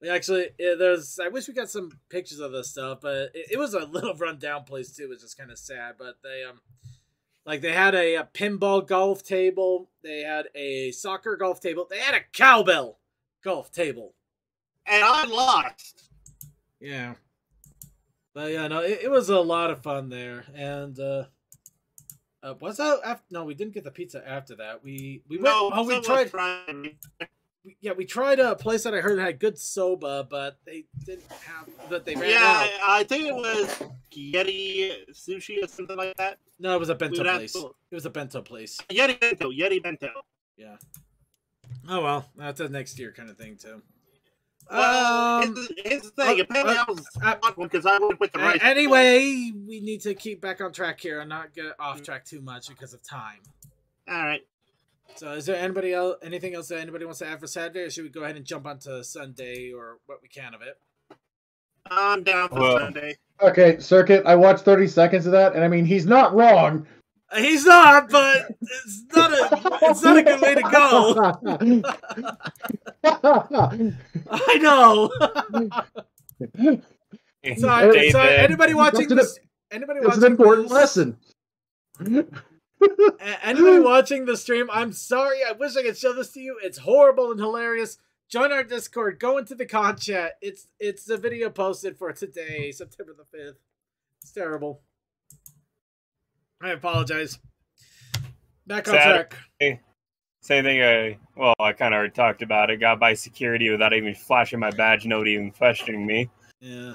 We actually I wish we got some pictures of this stuff, but it was a little run down place too. It was just kind of sad, but they had a pinball golf table, they had a soccer golf table, they had a cowbell golf table, and I lost. Yeah. But yeah, no, it was a lot of fun there, and what's that? No, we didn't get the pizza after that. We tried. We tried a place that I heard had good soba, but they didn't have. But they ran out. Yeah, I think it was Yeti Sushi or something like that. No, it was a bento place. It was a bento place. Yeti Bento. Yeah. Oh well, that's a next year kind of thing too. It's the thing. Apparently, I was because I went with the right. Anyway, we need to keep back on track here and not get off track too much because of time. All right. So, is there anything else that anybody wants to add for Saturday, or should we go ahead and jump onto Sunday or what we can of it? I'm down for Sunday. Okay, Circuit. I watched 30 seconds of that, and I mean, he's not wrong. He's not, but it's not a good way to go. I know. Sorry. Anybody watching this? Anybody watching? It's an important lesson. Anybody watching the stream? I'm sorry. I wish I could show this to you. It's horrible and hilarious. Join our Discord. Go into the con chat. It's the video posted for today, September the 5th. It's terrible. I apologize. Back on track. Same thing. I kind of already talked about it. Got by security without even flashing my badge, nobody even questioning me. Yeah.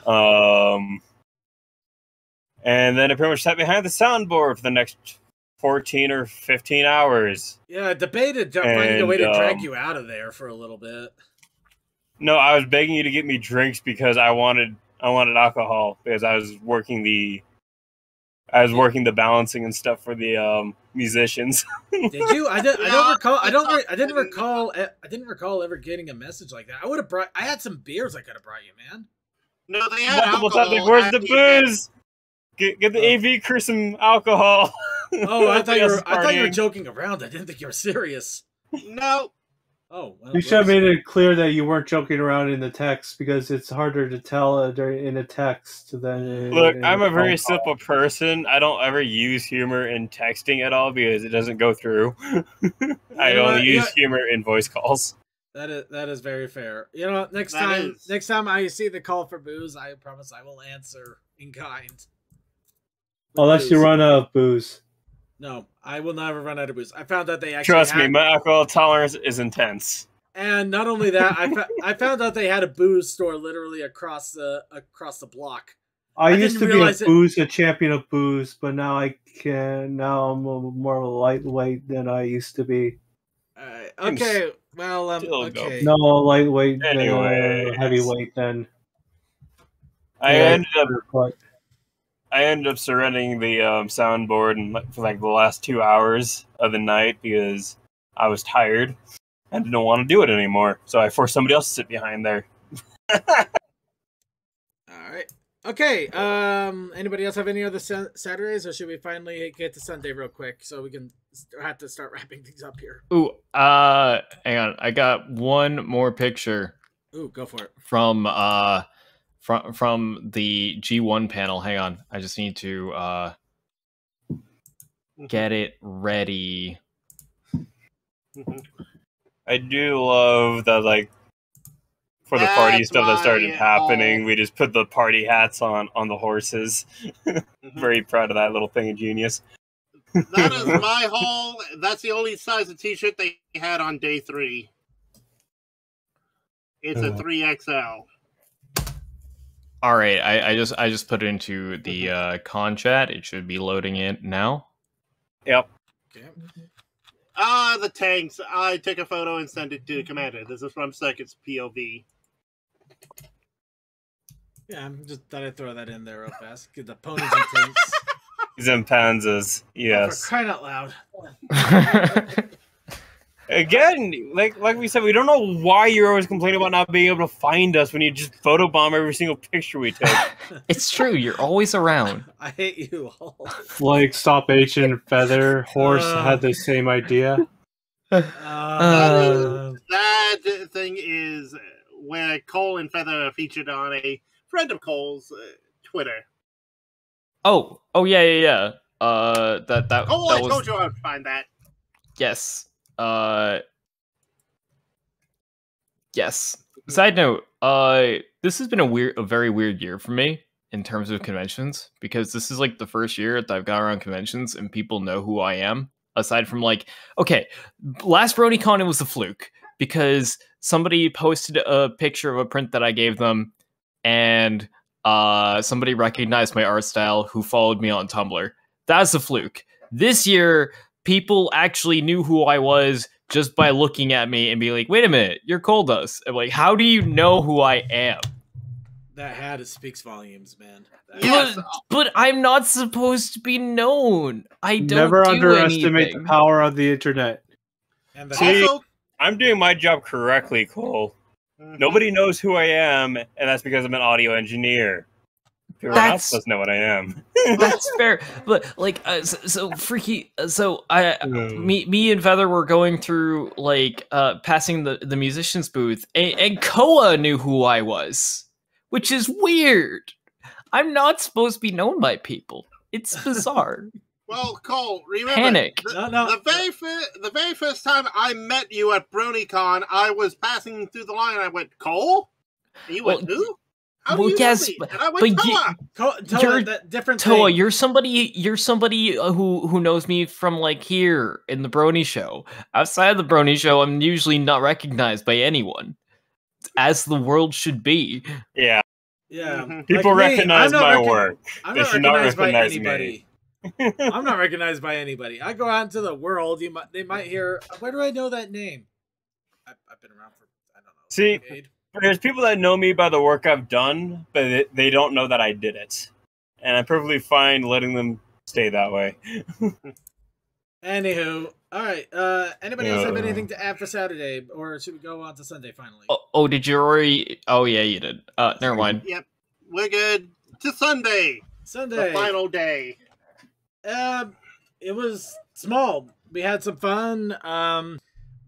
And then I pretty much sat behind the soundboard for the next 14 or 15 hours. Yeah, I debated finding a way to drag you out of there for a little bit. No, I was begging you to get me drinks because I wanted alcohol because I was working the balancing and stuff for the musicians. Did you? I didn't recall ever getting a message like that. I had some beers I could have brought you, man. No, they had alcohol. Where's the booze? Get the AV crew some alcohol. Oh, I thought you were joking around. I didn't think you were serious. No. Oh, well, you should have made it clear that you weren't joking around in the text because it's harder to tell in a text than. Look, I'm a very simple person. I don't ever use humor in texting at all because it doesn't go through. I only use humor in voice calls. That is very fair. You know, next time I see the call for booze, I promise I will answer in kind. Unless you run out of booze. No, I will never run out of booze. I found out they actually trust me, my alcohol tolerance is intense. And not only that, I found out they had a booze store literally across the block. I used to be a champion of booze, but now I'm more of a lightweight than I used to be. Okay, well, okay. No, lightweight, anyway, heavyweight then. I ended up surrendering the soundboard for like the last 2 hours of the night because I was tired and didn't want to do it anymore. So I forced somebody else to sit behind there. All right. Okay. Anybody else have any other Saturdays, or should we finally get to Sunday real quick so we can have to start wrapping things up here? Ooh, hang on. I got one more picture. Ooh, go for it. From the G1 panel. Hang on. I just need to get it ready. I do love that, like, for the party stuff that started happening, we just put the party hats on the horses. Very proud of that little thing of genius. That is my haul. That's the only size of t-shirt they had on day 3. It's a 3XL. All right, I just put it into the con chat. It should be loading it now. Yep. Okay. The tanks. I took a photo and sent it to Commander. This is from Circuit's POV. Yeah, I'm just thought I'd throw that in there real fast. Get the ponies and tanks. He's in panzas. Yes. For crying out loud. Again, like we said, we don't know why you're always complaining about not being able to find us when you just photobomb every single picture we take. It's true. You're always around. I hate you all. Like Stop H and Feather Horse had the same idea. That thing is where Cole and Feather are featured on a friend of Cole's Twitter. Oh, yeah. That Cole, that I was told you I would find that. yes. Yes. Side note, this has been a very weird year for me in terms of conventions because this is like the first year that I've got around conventions and people know who I am. Aside from like, okay, last BronyCon it was a fluke because somebody posted a picture of a print that I gave them, and somebody recognized my art style who followed me on Tumblr. That's a fluke. This year, people actually knew who I was just by looking at me and being like, wait a minute, you're Coldust. I'm like, how do you know who I am? That hat speaks volumes, man. Yes. But I'm not supposed to be known. I don't Never do underestimate anything. the power of the internet. And the See, Also, I'm doing my job correctly, Cole. Nobody knows who I am, and that's because I'm an audio engineer. People are not That's- supposed to know what I am. That's fair, but like, so freaky. So me and Feather were going through like passing the musicians booth, and Koa knew who I was, which is weird. I'm not supposed to be known by people. It's bizarre. well, Cole, remember Panic. the very first time I met you at BronyCon, I was passing through the line and I went, Cole? And you went, Well, who? How well, do you yes, know me? but- And I went, but you- Toa. Toa, You're- that different Toa, thing. you're somebody who knows me from like here in the Brony show. Outside of the Brony show, I'm usually not recognized by anyone, as the world should be. Yeah, Yeah, Mhm. people Like me, recognize I'm not my work. I'm They not should not recognized by recognize anybody. I'm not recognized by anybody. I go out into the world. They might hear. Where do I know that name? I've been around for I don't know. See, a decade. There's people that know me by the work I've done, but they don't know that I did it. And I'm perfectly fine letting them stay that way. Anywho, all right. Anybody else have anything to add for Saturday, or should we go on to Sunday finally? Oh, did you already? Oh, yeah, you did. Never mind. Yep, we're good. To Sunday, Sunday. the final day. It was small. We had some fun.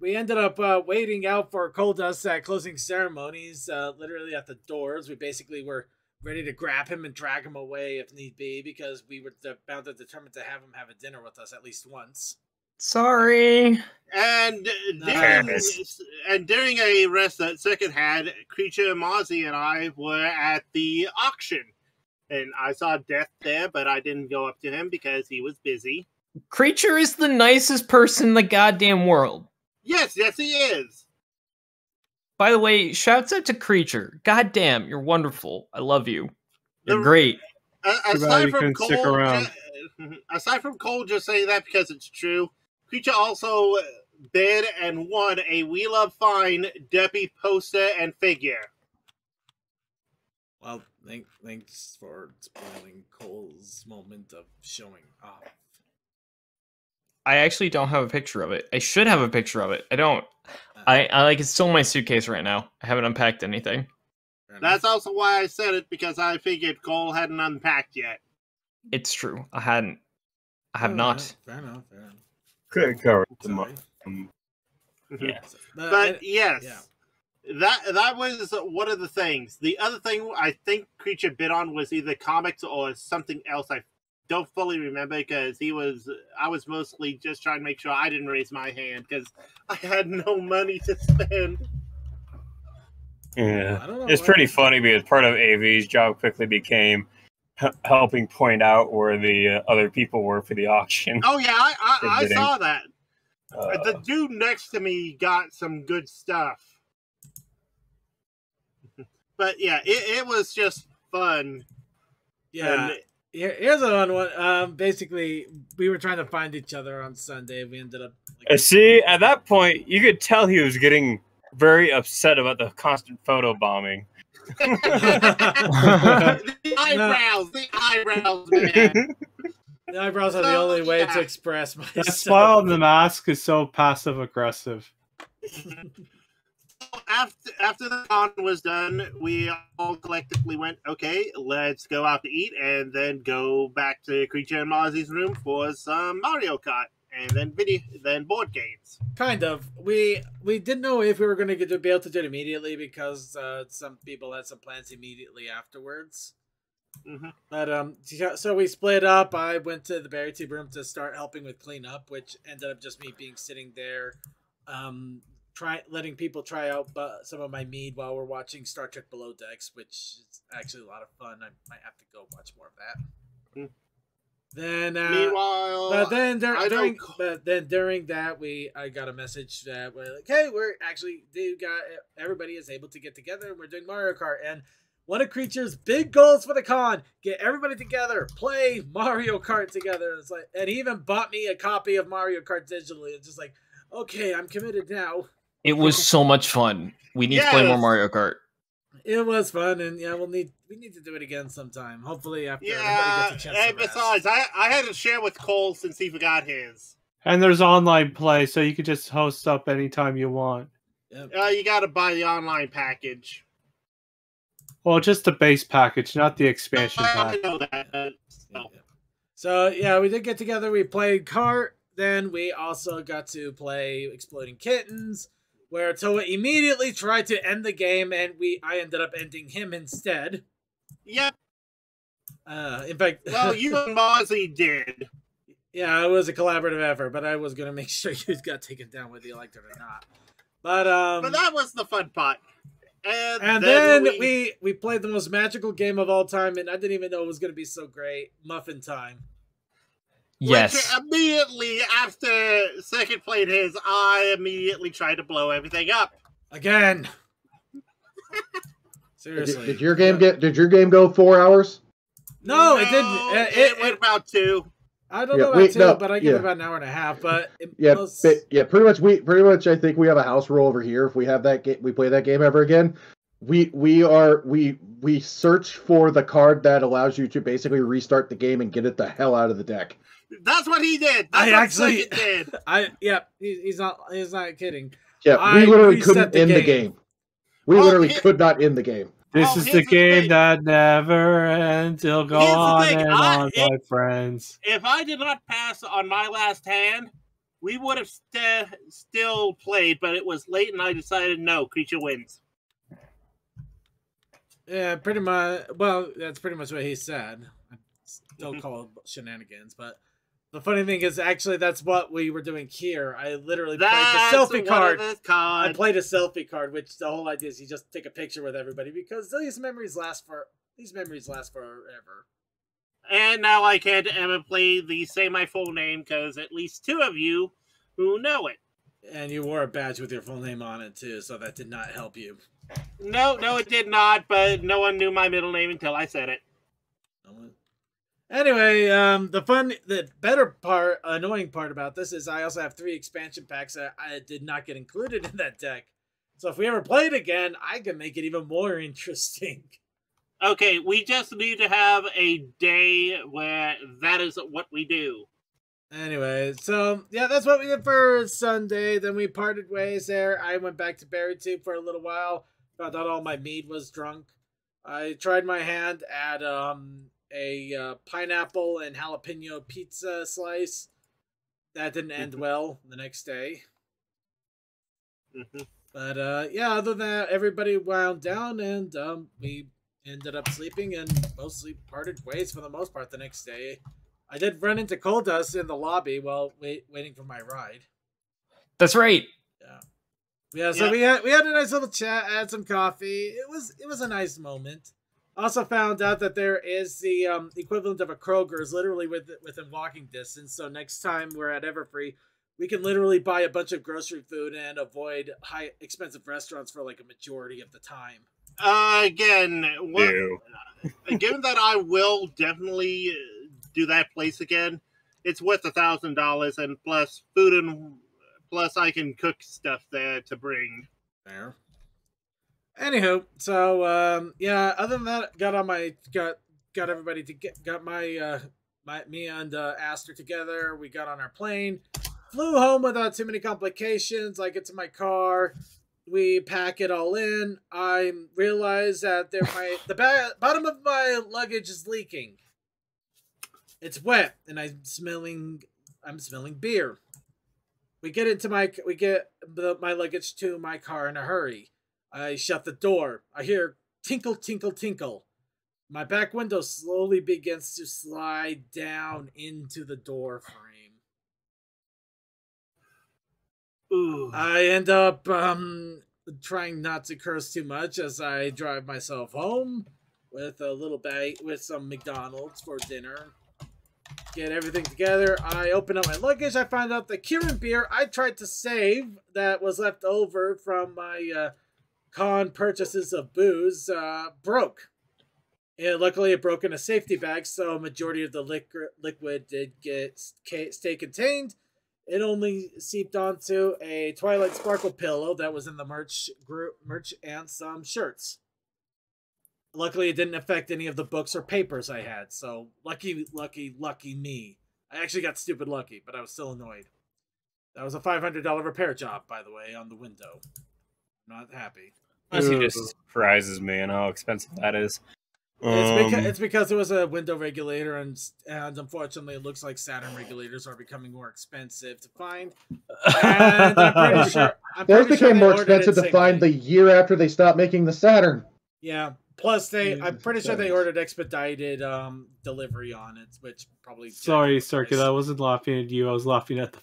We ended up waiting out for Coldust at closing ceremonies, literally at the doors. We basically were ready to grab him and drag him away if need be, because we were bound to determine to have him have a dinner with us at least once. Sorry. And during a rest that Circuit had, Creature, Mozzie, and I were at the auction. And I saw Death there, but I didn't go up to him because he was busy. Creature is the nicest person in the goddamn world. Yes, he is. By the way, shouts out to Creature. God damn, you're wonderful. I love you. You're The- great. Aside he from couldn't stick Cole, around. aside from Cole just saying that because it's true, Creature also bid and won a We Love Fine Debbie poster and figure. Well, thanks for spoiling Cole's moment of showing off. I actually don't have a picture of it. I should have a picture of it. I don't. I like it's still in my suitcase right now. I haven't unpacked anything. That's also why I said it, because I figured Cole hadn't unpacked yet. It's true. I hadn't. I have not. Fair enough. Fair enough. Could cover it Sorry. Yeah. But yes, yeah. that was one of the things. The other thing I think Creature bid on was either comics or something else. I don't fully remember because I was mostly just trying to make sure I didn't raise my hand because I had no money to spend. Yeah. I don't know It's why- pretty funny because part of AV's job quickly became helping point out where the other people were for the auction. Oh yeah, I bidding. saw that. Uh, The dude next to me got some good stuff. But yeah, it was just fun. Yeah. And Here's another one. Basically, we were trying to find each other on Sunday. We ended up. see, at that point, you could tell he was getting very upset about the constant photo bombing. the eyebrows, man. Eyebrows are the So, only way yeah. to express myself. That smile on the mask is so passive aggressive. After the con was done, we all collectively went, okay, let's go out to eat and then go back to Creature and Mozzie's room for some Mario Kart and then board games. Kind of. We didn't know if we were going to be able to do it immediately because some people had some plans immediately afterwards. Mm-hmm. But so we split up. I went to the Berry Tea room to start helping with cleanup, which ended up just me being sitting there, letting people try out some of my mead while we're watching Star Trek Below Decks, which is actually a lot of fun. I might have to go watch more of that. Mm. Then meanwhile, but then during that I got a message that we're like, hey, everybody is able to get together and we're doing Mario Kart. And one of Creature's big goals for the con, get everybody together, play Mario Kart together. It's like, and he even bought me a copy of Mario Kart digitally. It's just like, okay, I'm committed now. It was so much fun. We need to play more Mario Kart. It was fun, and yeah, we need to do it again sometime. Hopefully after everybody gets a chance and to rest. besides, I had to share with Cole since he forgot his. And there's online play, so you can just host up anytime you want. Yep. You got to buy the online package. Well, just the base package, not the expansion pack. I know that. So yeah, we did get together. We played Kart. Then we also got to play Exploding Kittens, where Toa immediately tried to end the game, and I ended up ending him instead. Yep. In fact, well, you and Mozzie did. Yeah, it was a collaborative effort, but I was gonna make sure you got taken down whether you liked it or not. But that was the fun part. And then we played the most magical game of all time, and I didn't even know it was gonna be so great. Muffin Time. Yes. Which immediately after Second played his, I immediately tried to blow everything up again. Seriously. Did your game go 4 hours? No, it didn't. It went about 2. I don't know about 2, but I give it about an hour and a half. But pretty much. I think we have a house rule over here. If we have that game, we play that game ever again. We search for the card that allows you to basically restart the game and get it the hell out of the deck. That's what he did. He's not kidding. Yeah, we literally couldn't end the game. We literally could not end the game. This is the game that never ends. It'll go on and on, my friends. If I did not pass on my last hand, we would have still played, but it was late and I decided no, Creature wins. Yeah, pretty much. Well, that's pretty much what he said. I don't call it shenanigans, but the funny thing is, actually, that's what we were doing here. I literally played the selfie card. I played a selfie card, which the whole idea is you just take a picture with everybody because these memories last forever. And now I can't ever play the Say My Full Name because at least 2 of you who know it. And you wore a badge with your full name on it too, so that did not help you. No, it did not. But no one knew my middle name until I said it. Anyway, the annoying part about this is I also have 3 expansion packs that I did not get included in that deck. So if we ever play it again, I can make it even more interesting. Okay, we just need to have a day where that is what we do. Anyway, so yeah, that's what we did for Sunday. Then we parted ways there. I went back to Berry Tube for a little while. Found out all my mead was drunk. I tried my hand at a pineapple and jalapeno pizza slice. That didn't end well the next day. But yeah, other than that, everybody wound down and we ended up sleeping and mostly parted ways for the most part the next day. I did run into Coldust in the lobby while waiting for my ride. That's right. Yeah. So we had a nice little chat, had some coffee. It was a nice moment. Also found out that there is the equivalent of a Kroger's literally within walking distance. So next time we're at Everfree, we can literally buy a bunch of grocery food and avoid high expensive restaurants for like a majority of the time. Given that I will definitely do that place again, it's worth $1,000 and plus food and plus I can cook stuff there to bring. There. Anywho, so yeah. Other than that, got my me and Aster together. We got on our plane, flew home without too many complications. I get to my car, we pack it all in. I realize that the bottom of my luggage is leaking. It's wet, and I'm smelling beer. We get my luggage to my car in a hurry. I shut the door. I hear tinkle, tinkle, tinkle. My back window slowly begins to slide down into the door frame. Ooh. I end up trying not to curse too much as I drive myself home with a little bag with some McDonald's for dinner. Get everything together. I open up my luggage. I find out the Kirin beer I tried to save that was left over from my con purchases of booze broke. And luckily, it broke in a safety bag, so a majority of the liquid did stay contained. It only seeped onto a Twilight Sparkle pillow that was in the merch and some shirts. Luckily, it didn't affect any of the books or papers I had, so lucky me. I actually got stupid lucky, but I was still annoyed. That was a $500 repair job, by the way, on the window. Not happy. Honestly, just surprises me and how expensive that is. It's because it was a window regulator, and unfortunately, it looks like Saturn regulators are becoming more expensive to find. And I'm pretty sure those became more expensive to find the year after they stopped making the Saturn. Yeah. Plus, I'm pretty sure they ordered expedited delivery on it, which probably. Sorry, Circuit. I wasn't laughing at you. I was laughing at the.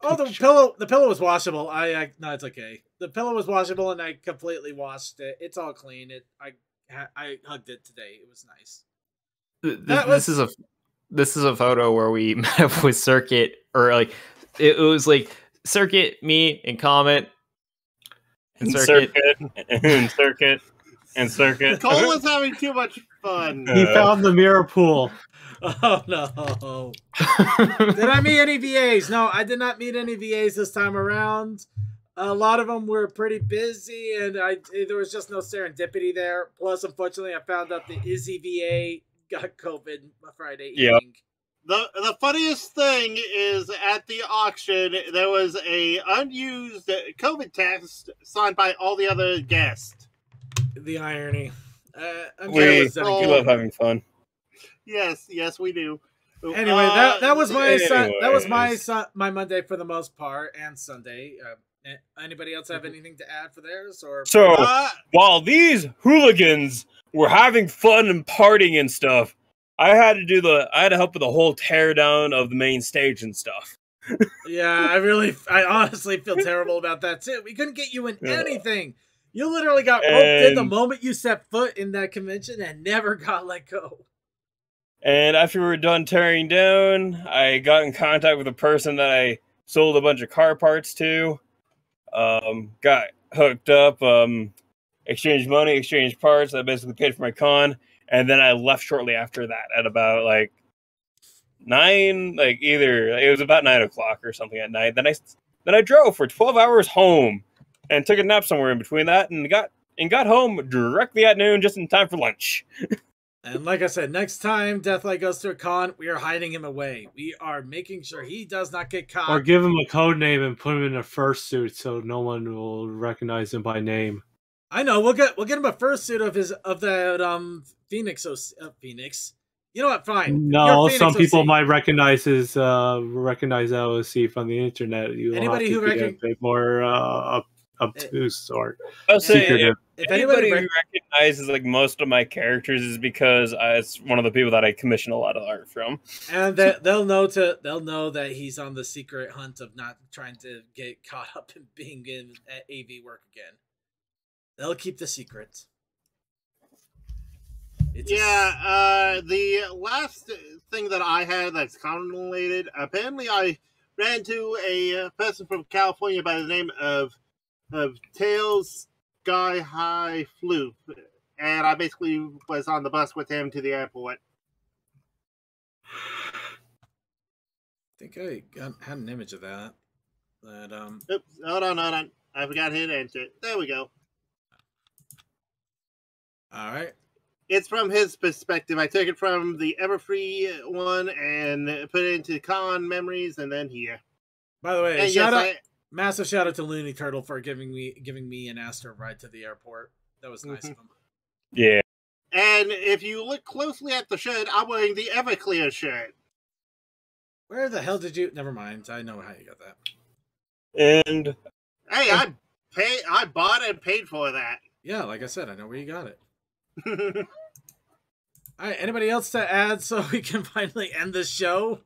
Oh, the pillow! The pillow was washable. No, it's okay. The pillow was washable, and I completely washed it. It's all clean. I hugged it today. It was nice. This is a photo where we met up with Circuit, or like it was like Circuit, me, and Comet, and Circuit, and Circuit, and Circuit. Cole was having too much fun. He found the mirror pool. Oh no! Did I meet any VAs? No, I did not meet any VAs this time around. A lot of them were pretty busy, and there was just no serendipity there. Plus, unfortunately, I found out the Izzy VA got COVID Friday evening. The funniest thing is at the auction, there was a unused COVID test signed by all the other guests. The irony. We love having fun. Yes, we do. Anyway, that was my Monday for the most part, and Sunday. Anybody else have anything to add for theirs? Or so while these hooligans were having fun and partying and stuff, I had to help with the whole tear down of the main stage and stuff. Yeah, I honestly feel terrible about that too. We couldn't get you in anything. You literally got roped in the moment you set foot in that convention and never got let go. And after we were done tearing down, I got in contact with a person that I sold a bunch of car parts to. Got hooked up, exchanged money, exchanged parts. I basically paid for my con, and then I left shortly after that at about like 9, it was about 9 o'clock or something at night. Then I drove for 12 hours home and took a nap somewhere in between that, and got home directly at noon, just in time for lunch. And like I said, next time Deathlight goes to a con, we are hiding him away. We are making sure he does not get caught. Or give him a code name and put him in a fursuit so no one will recognize him by name. I know. We'll get him a fursuit of that Phoenix. You know what? Fine. No, some people might recognize LOC from the internet. Anybody who a bit more obtuse or secretive. If anybody who recognizes most of my characters is because it's one of the people that I commission a lot of art from, and they'll know that he's on the secret hunt of not trying to get caught up in being in AV work again. They'll keep the secret. The last thing that I had that's con related. Apparently, I ran into a person from California by the name of Tails Sky High Floof, and I basically was on the bus with him to the airport. I think I had an image of that. Oops, hold on. I forgot to hit enter. There we go. All right. It's from his perspective. I took it from the Everfree one and put it into Con memories, and then here. By the way, And massive shout out to Looney Turtle for giving me and Astor a ride to the airport. That was nice of him. Yeah. And if you look closely at the shirt, I'm wearing the Everclear shirt. Where the hell did you? Never mind. I know how you got that. And hey, I bought and paid for that. Yeah, like I said, I know where you got it. All right, anybody else to add so we can finally end the show?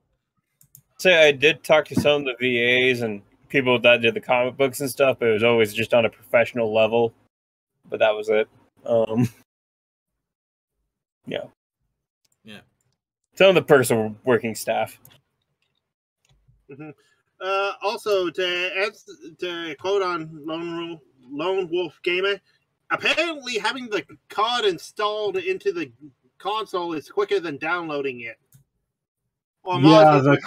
Say I did talk to some of the VAs and people that did the comic books and stuff, but it was always just on a professional level. But that was it. Yeah. Some of the perks are working staff. Also, to quote on Lone Wolf Gamer, apparently having the COD installed into the console is quicker than downloading it. Yeah, the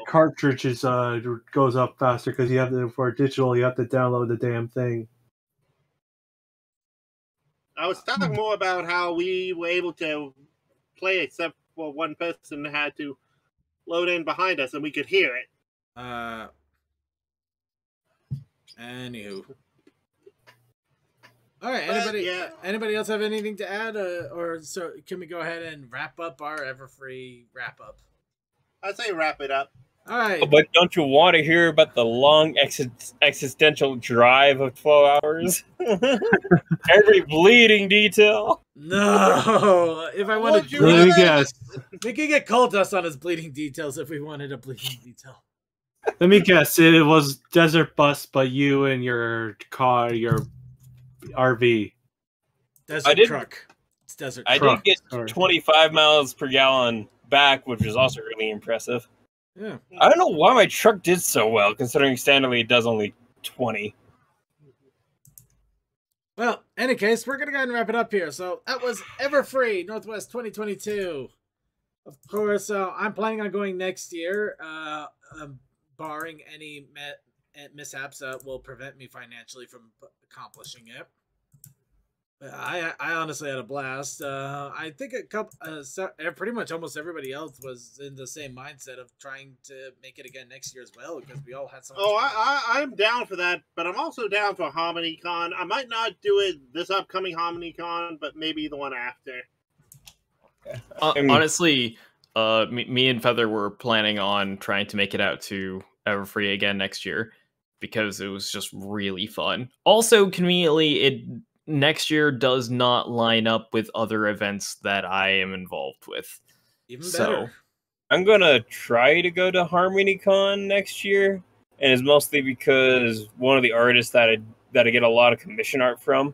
cartridge goes up faster because for digital you have to download the damn thing. I was talking more about how we were able to play, except for one person had to load in behind us, and we could hear it. Anywho. All right. Anybody else have anything to add, or so can we go ahead and wrap up our Everfree wrap up? I'd say wrap it up. All right. But don't you want to hear about the long existential drive of 12 hours? Every bleeding detail. No. If I wanted to, let me guess. We could get coal dust on his bleeding details if we wanted a bleeding detail. Let me guess. It was Desert Bus, but you and your car, your RV. Desert truck. It's desert I truck. did get 25 miles per gallon back, which was also really impressive. Yeah. I don't know why my truck did so well, considering standardly it does only 20. Well, any case, we're going to go ahead and wrap it up here. So that was Everfree Northwest 2022. Of course, I'm planning on going next year, barring any mishaps that will prevent me financially from accomplishing it. I honestly had a blast. I think pretty much almost everybody else was in the same mindset of trying to make it again next year as well, because we all had so much fun. I'm down for that, but I'm also down for HarmonyCon. I might not do it this upcoming HarmonyCon, but maybe the one after. Honestly, me and Feather were planning on trying to make it out to Everfree again next year because it was just really fun. Also, conveniently, next year does not line up with other events that I am involved with. Even better. I'm gonna try to go to HarmonyCon next year, and it's mostly because one of the artists that I get a lot of commission art from,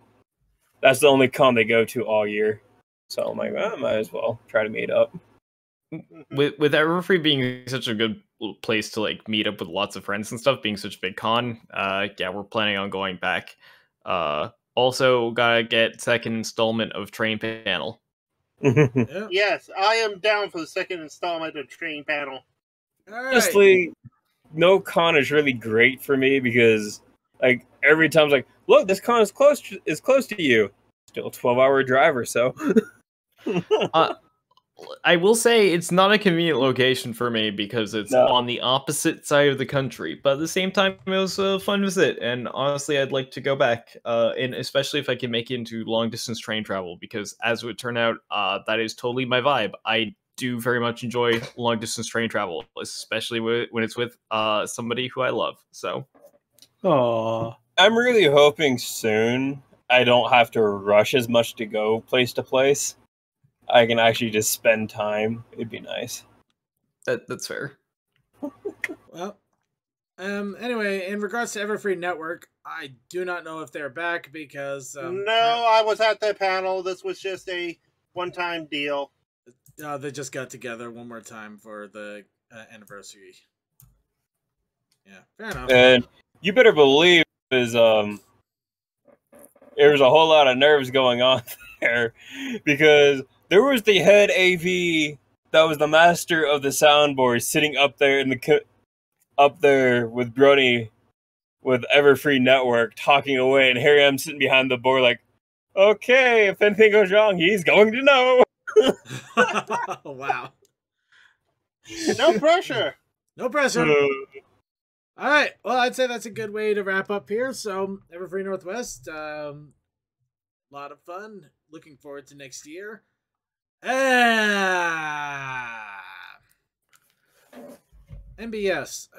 that's the only con they go to all year. So I'm like, well, I might as well try to meet up. With Everfree being such a good place to like meet up with lots of friends and stuff, being such a big con, yeah, we're planning on going back. Also, gotta get second installment of Train Panel. Yeah. Yes, I am down for the second installment of Train Panel. Honestly, no con is really great for me because, like, every time it's like, look, this con is close to you. Still a 12-hour drive or so. I will say it's not a convenient location for me because it's on the opposite side of the country. But at the same time, it was a fun visit, and honestly, I'd like to go back. And especially if I can make it into long-distance train travel, because as it would turn out, that is totally my vibe. I do very much enjoy long-distance train travel, especially when it's with somebody who I love. So, I'm really hoping soon I don't have to rush as much to go place to place. I can actually just spend time. It'd be nice. That's fair. Well, anyway, in regards to Everfree Network, I do not know if they're back because no, I was at the panel. This was just a one-time deal. They just got together one more time for the anniversary. Yeah, fair enough. And you better believe there was a whole lot of nerves going on there because there was the head AV that was the master of the soundboard sitting up there up there with Brony with Everfree Network talking away, and here I am sitting behind the board like, Okay, if anything goes wrong, he's going to know. Wow. No pressure. No pressure. All right. Well, I'd say that's a good way to wrap up here. So, Everfree Northwest, lot of fun. Looking forward to next year. MBS.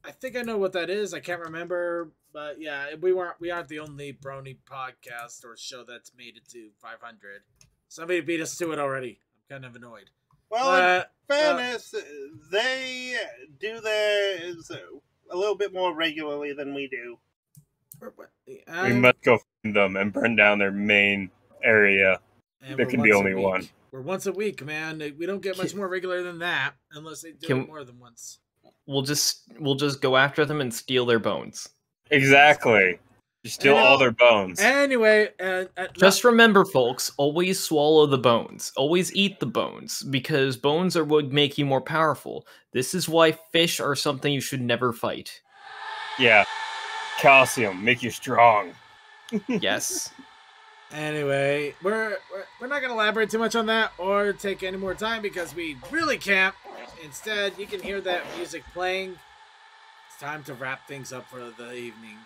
I think I know what that is. I can't remember, but yeah, we aren't the only Brony podcast or show that's made it to 500. Somebody beat us to it already. I'm kind of annoyed. Well, in fairness, they do theirs a little bit more regularly than we do. We must go find them and burn down their main area. There can be only one. We're once a week, man. We don't get much more regular than that unless they do it more than once. We'll just go after them and steal their bones. Exactly. You steal all their bones. Anyway, just remember, folks, always swallow the bones. Always eat the bones, because bones are what make you more powerful. This is why fish are something you should never fight. Yeah. Calcium, make you strong. Yes. Anyway, we're not going to elaborate too much on that or take any more time because we really can't. Instead, you can hear that music playing. It's time to wrap things up for the evening.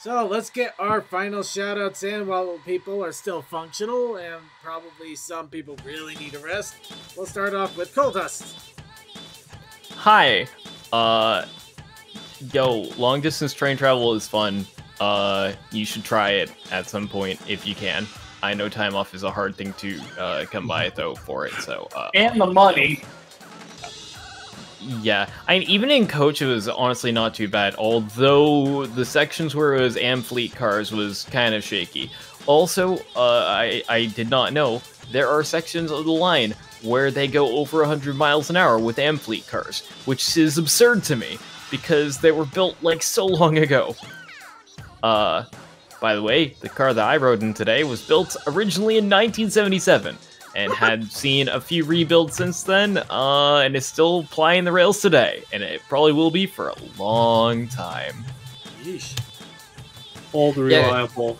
So let's get our final shout-outs in while people are still functional and probably some people really need a rest. We'll start off with Coldust. Hi. Yo, long-distance train travel is fun. You should try it at some point if you can. I know time off is a hard thing to come by though for it, so and the money. Yeah, even in Coach it was honestly not too bad, although the sections where it was Amfleet cars was kind of shaky. Also, I did not know there are sections of the line where they go over 100 miles an hour with Amfleet cars, which is absurd to me because they were built like so long ago. By the way, the car that I rode in today was built originally in 1977 and had seen a few rebuilds since then, and is still plying the rails today, and it probably will be for a long time. Yeesh. Old reliable.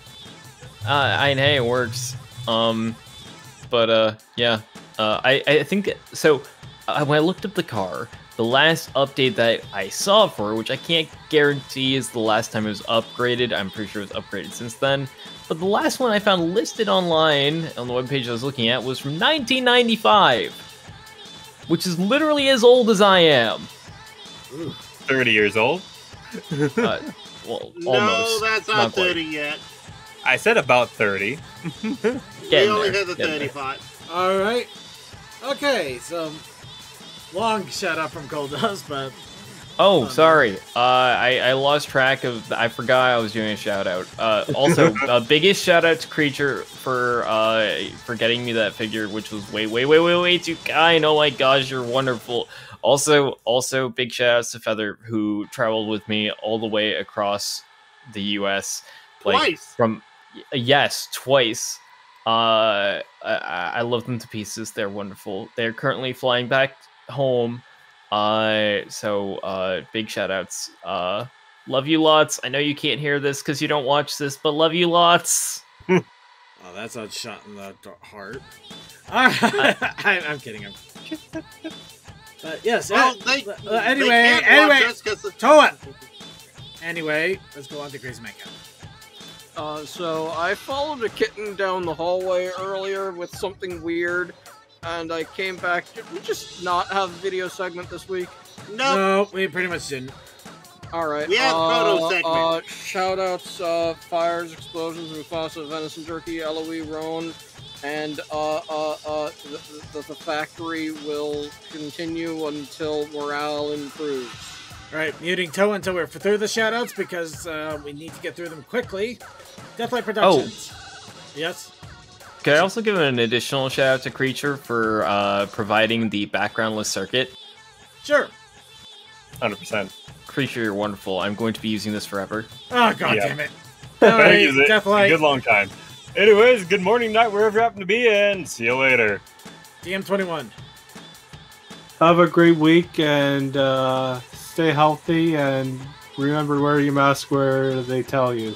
Yeah. Hey, it works. Yeah. I think so. When I looked up the car, the last update that I saw for it, which I can't guarantee is the last time it was upgraded. I'm pretty sure it was upgraded since then. But the last one I found listed online on the webpage I was looking at was from 1995, which is literally as old as I am. Ooh. 30 years old? Well, no, almost. That's not 30 yet. I said about 30. We only hit the 35. All right. Okay, so long shout out from Goldust, but oh, sorry. I lost track of. I forgot I was doing a shout out. Also, biggest shout out to Creature for getting me that figure, which was way too kind. Oh my gosh, you're wonderful. Also, big shout outs to Feather, who traveled with me all the way across the U.S. Twice. Yes, twice. I love them to pieces. They're wonderful. They're currently flying back home. Big shout outs. Love you lots. I know you can't hear this because you don't watch this, but love you lots. Oh, that's a shot in the heart. I'm kidding. Yes. Well, anyway, Toa. Anyway, let's go on to Crazy Mancat. So I followed a kitten down the hallway earlier with something weird, and I came back. Did we just not have a video segment this week? No, we pretty much didn't. Alright. We had photo segment. Shoutouts, Fires, Explosions, Mufasa, Venison Jerky, Eloise, Roan, and the factory will continue until morale improves. Alright, muting Toe until we're through the shoutouts because we need to get through them quickly. Deathlight Productions. Oh. Yes? Can I also give an additional shout out to Creature for providing the backgroundless circuit? Sure. 100%. Creature, you're wonderful. I'm going to be using this forever. Oh, god damn it. Alright, use it. Deathlight. A good long time. Anyways, good morning, night, wherever you happen to be, and see you later. DM21. Have a great week, and stay healthy, and remember, wear your mask where they tell you.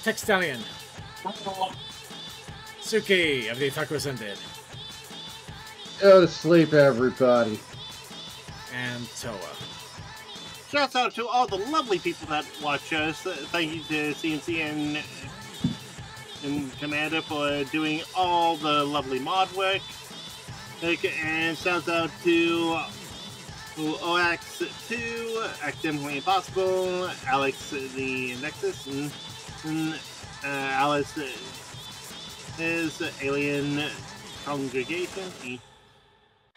Textalion. Suki of the Otaku Ascended. Go to sleep, everybody. And Toa. Shouts out to all the lovely people that watch us. Thank you to CNC and Commander for doing all the lovely mod work. And shouts out to OX2, Accidentally Impossible, Alex the Nexus, and Alice is Alien Congregation.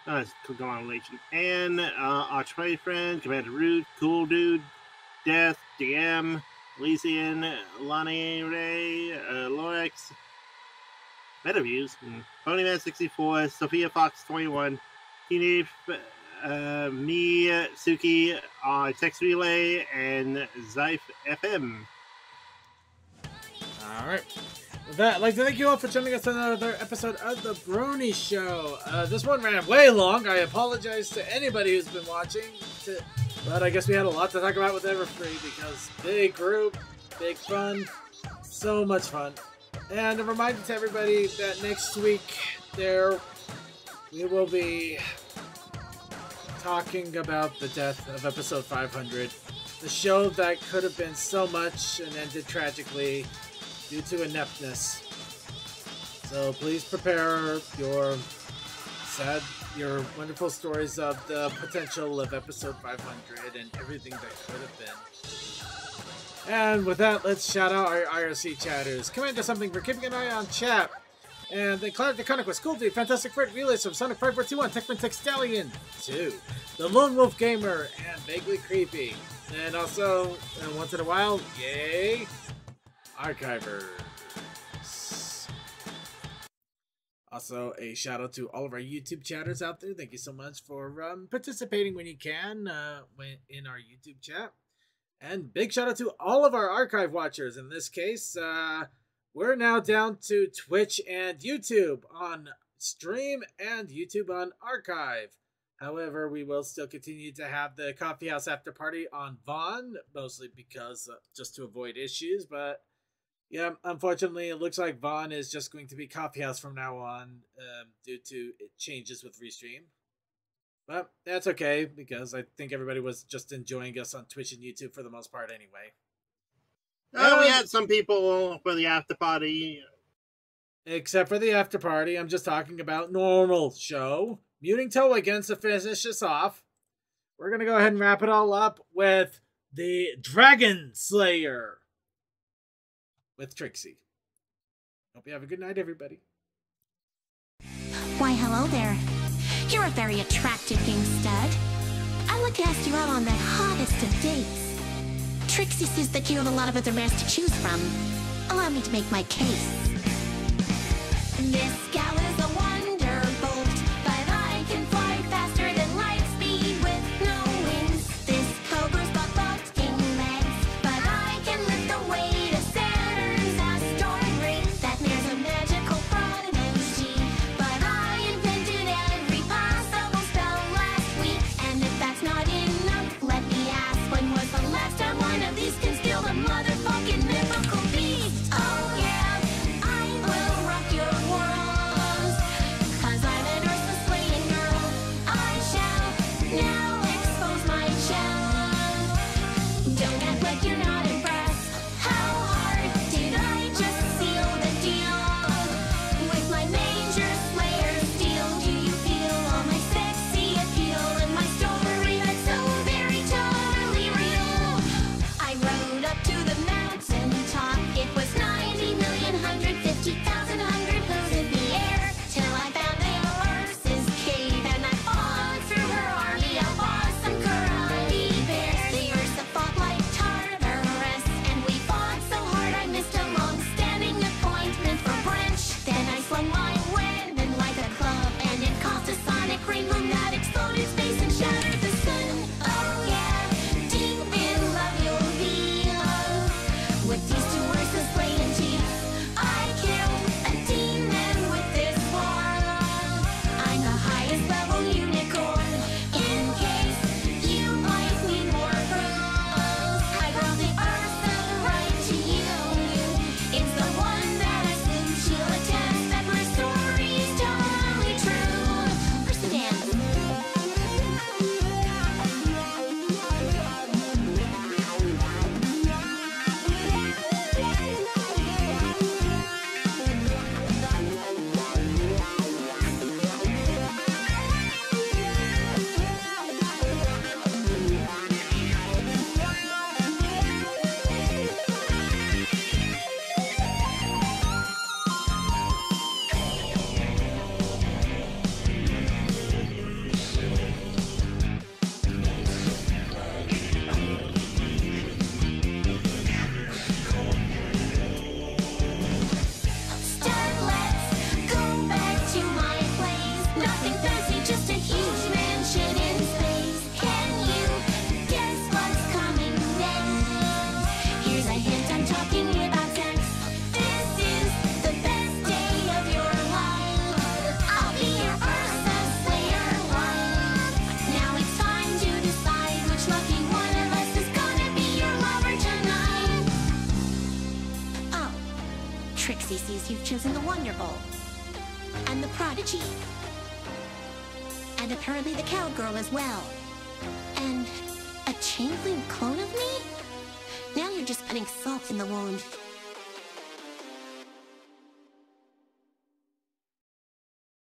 Relation. And Archway Friend, Commander Root, Cool Dude, Death, DM, Elysian, Lonnie Ray, Lorex, Metaviews, Ponyman64, Sophia Fox 21, Teenage, me, Suki, Text Relay, and Zyph FM. Alright. With that, I'd like to thank you all for joining us on another episode of The Brony Show. This one ran way long. I apologize to anybody who's been watching. But I guess we had a lot to talk about with Everfree because big group, big fun, so much fun. And a reminder to everybody that next week we will be talking about the death of episode 500. The show that could have been so much and ended tragically due to ineptness. So please prepare your wonderful stories of the potential of episode 500 and everything that could have been. And with that, let's shout out our IRC chatters. Commander Something for keeping an eye on chat. And then Clark the Conquest, Cool Dude, Fantastic Fred, Relays from Sonic 5421, Techman Textalion 2, The Lone Wolf Gamer, and Vaguely Creepy. And also, once in a while, yay, Archivers. Also, a shout out to all of our YouTube chatters out there. Thank you so much for participating when you can in our YouTube chat. And big shout out to all of our archive watchers. In this case, we're now down to Twitch and YouTube on stream and YouTube on archive. However, we will still continue to have the Coffee House After Party on Vaughn, mostly because just to avoid issues, but yeah, unfortunately, it looks like Vaughn is just going to be Coffee House from now on due to changes with Restream. But that's okay, because I think everybody was just enjoying us on Twitch and YouTube for the most part anyway. We had some people for the after party. Except for the after party, I'm just talking about normal show. Muting Toe again to finish this off. We're going to go ahead and wrap it all up with the Dragon Slayer with Trixie. Hope you have a good night, everybody. Why, hello there. You're a very attractive young stud. I'd like to ask you out on the hottest of dates. Trixie says that you have a lot of other males to choose from. Allow me to make my case. This gal is a wonderbolt, but I can fly faster than light speed with no wings. This cobra's got bulking legs, but I can lift the weight of Saturn's asteroid ring. That mare's a magical prodigy, but I invented every possible spell last week. And if that's not enough, let me ask, when was the last time one of these can steal the motherfucking mythical beast? Oh yeah, I will rock your world. species, you've chosen the Wonderbolt. And the Prodigy. And apparently the Cowgirl as well. And a changeling clone of me? Now you're just putting salt in the wound.